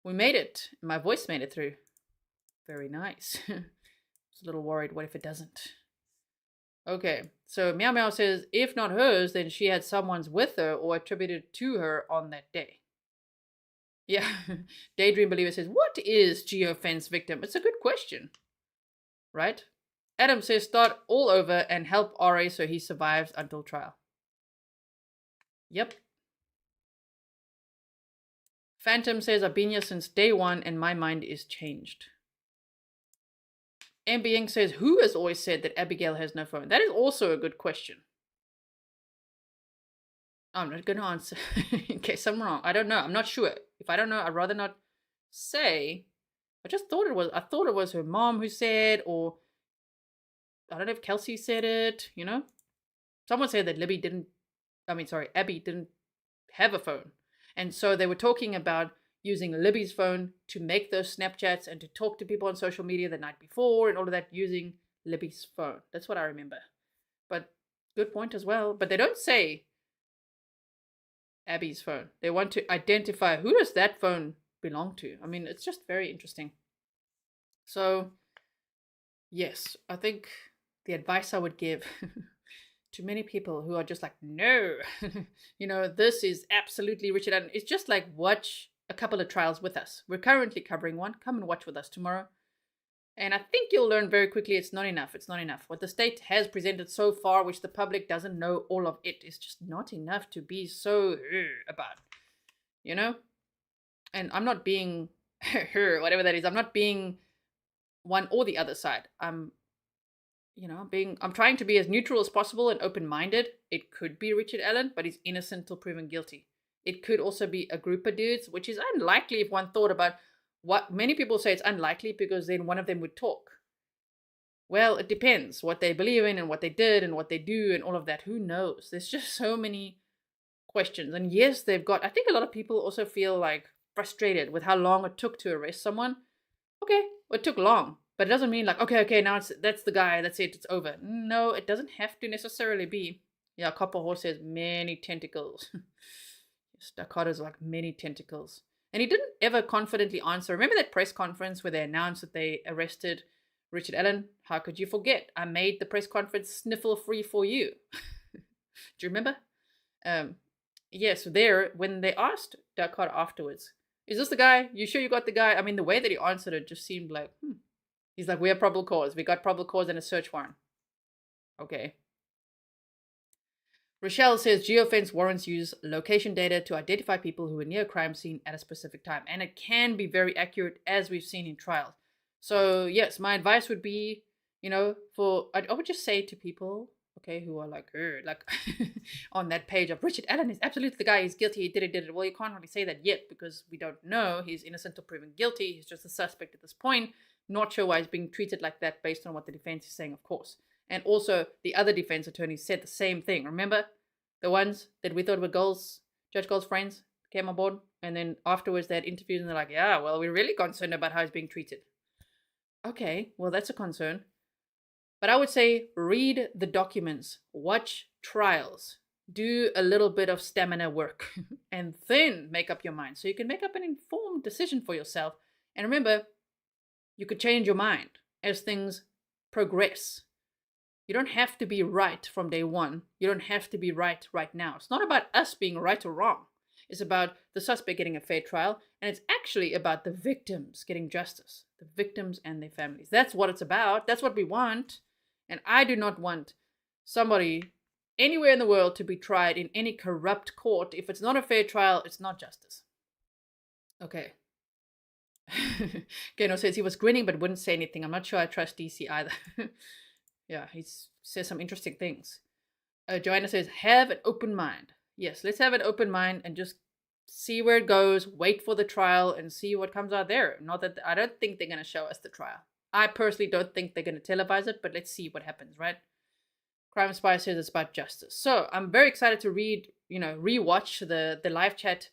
We made it. My voice made it through. Very nice. I was a little worried, what if it doesn't? Okay, so Meow Meow says, if not hers, then she had someone's with her or attributed to her on that day. Yeah, Daydream Believer says, what is geofence victim? It's a good question, right? Adam says, start all over and help RA so he survives until trial. Yep. Phantom says, I've been here since day one and my mind is changed. MBing says, who has always said that Abigail has no phone? That is also a good question. I'm not going to answer in case I'm wrong. I don't know. I'm not sure. If I don't know, I'd rather not say. I thought it was her mom who said, or I don't know if Kelsey said it, you know? Someone said that Abby didn't have a phone. And so they were talking about using Libby's phone to make those Snapchats and to talk to people on social media the night before and all of that using Libby's phone. That's what I remember. But good point as well. But they don't say Abby's phone. They want to identify who does that phone belong to. I mean, it's just very interesting. So, yes, I think the advice I would give to many people who are just like, no, you know, this is absolutely Richard Allen. It's just like, watch a couple of trials with us. We're currently covering one. Come and watch with us tomorrow. And I think you'll learn very quickly it's not enough. It's not enough. What the state has presented so far, which the public doesn't know all of it, is just not enough to be so about. You know? And I'm not being whatever that is. I'm not being one or the other side. I'm trying to be as neutral as possible and open-minded. It could be Richard Allen, but he's innocent till proven guilty. It could also be a group of dudes, which is unlikely if one thought about what many people say. It's unlikely because then one of them would talk. Well, it depends what they believe in and what they did and what they do and all of that. Who knows? There's just so many questions. And yes, I think a lot of people also feel like frustrated with how long it took to arrest someone. Okay, well, it took long, But it doesn't mean like, okay, now that's the guy, that's it, it's over. No, it doesn't have to necessarily be. Yeah, Copper Horse says many tentacles. Staccato's like many tentacles. And he didn't ever confidently answer. Remember that press conference where they announced that they arrested Richard Allen? How could you forget? I made the press conference sniffle free for you. Do you remember? Yes, there, when they asked Staccaro afterwards, is this the guy? You sure you got the guy? I mean, the way that he answered it just seemed like, He's like, we have probable cause. We got probable cause and a search warrant. Okay. Rochelle says geofence warrants use location data to identify people who were near a crime scene at a specific time. And it can be very accurate, as we've seen in trials. So, yes, my advice would be, I would just say to people, okay, who are like on that page of Richard Allen is absolutely the guy, he's guilty, he did it. Well, you can't really say that yet because we don't know. He's innocent or proven guilty. He's just a suspect at this point. Not sure why he's being treated like that based on what the defense is saying, of course. And also, the other defense attorneys said the same thing. Remember? The ones that we thought were Judge Gull's friends came on board. And then afterwards they had interviews and they're like, yeah, well, we're really concerned about how he's being treated. Okay, well, that's a concern. But I would say read the documents, watch trials, do a little bit of stamina work, and then make up your mind. So you can make up an informed decision for yourself. And remember, you could change your mind as things progress. You don't have to be right from day one. You don't have to be right now. It's not about us being right or wrong. It's about the suspect getting a fair trial, and it's actually about the victims getting justice. The victims and their families. That's what it's about. That's what we want. And I do not want somebody anywhere in the world to be tried in any corrupt court. If it's not a fair trial, it's not justice. Okay. Gano says he was grinning but wouldn't say anything. I'm not sure I trust DC either. Yeah, he says some interesting things. Joanna says, have an open mind. Yes, let's have an open mind and just see where it goes, wait for the trial and see what comes out there. Not that I don't think they're going to show us the trial. I personally don't think they're going to televise it, but let's see what happens, right? Crime Spy says it's about justice. So I'm very excited to rewatch the live chat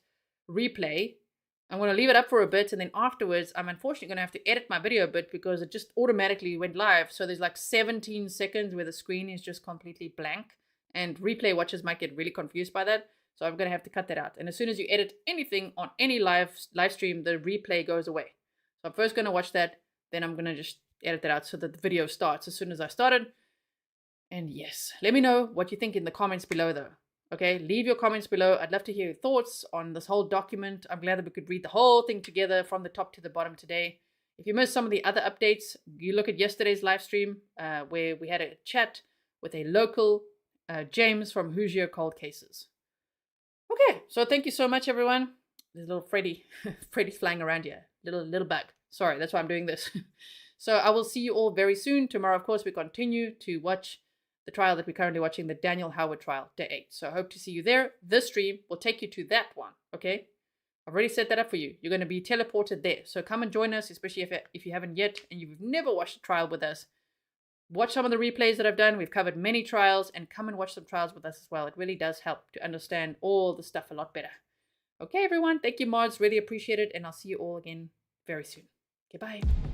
replay. I'm going to leave it up for a bit, and then afterwards, I'm unfortunately going to have to edit my video a bit because it just automatically went live. So there's like 17 seconds where the screen is just completely blank, and replay watchers might get really confused by that. So I'm going to have to cut that out. And as soon as you edit anything on any live stream, the replay goes away. So I'm first going to watch that, then I'm going to just edit that out so that the video starts as soon as I started. And yes, let me know what you think in the comments below though. Okay, leave your comments below. I'd love to hear your thoughts on this whole document. I'm glad that we could read the whole thing together from the top to the bottom today. If you missed some of the other updates, you look at yesterday's live stream where we had a chat with a local James from Hoosier Cold Cases. Okay, so thank you so much, everyone. There's a little Freddy. Freddy's flying around here. Little bug. Sorry, that's why I'm doing this. So I will see you all very soon. Tomorrow, of course, we continue to watch the trial that we're currently watching, the Daniel Howard trial, day 8. So I hope to see you there. This stream will take you to that one, okay? I've already set that up for you. You're going to be teleported there. So come and join us, especially if you haven't yet and you've never watched a trial with us. Watch some of the replays that I've done. We've covered many trials, and come and watch some trials with us as well. It really does help to understand all the stuff a lot better. Okay, everyone. Thank you, mods. Really appreciate it, and I'll see you all again very soon. Okay, bye.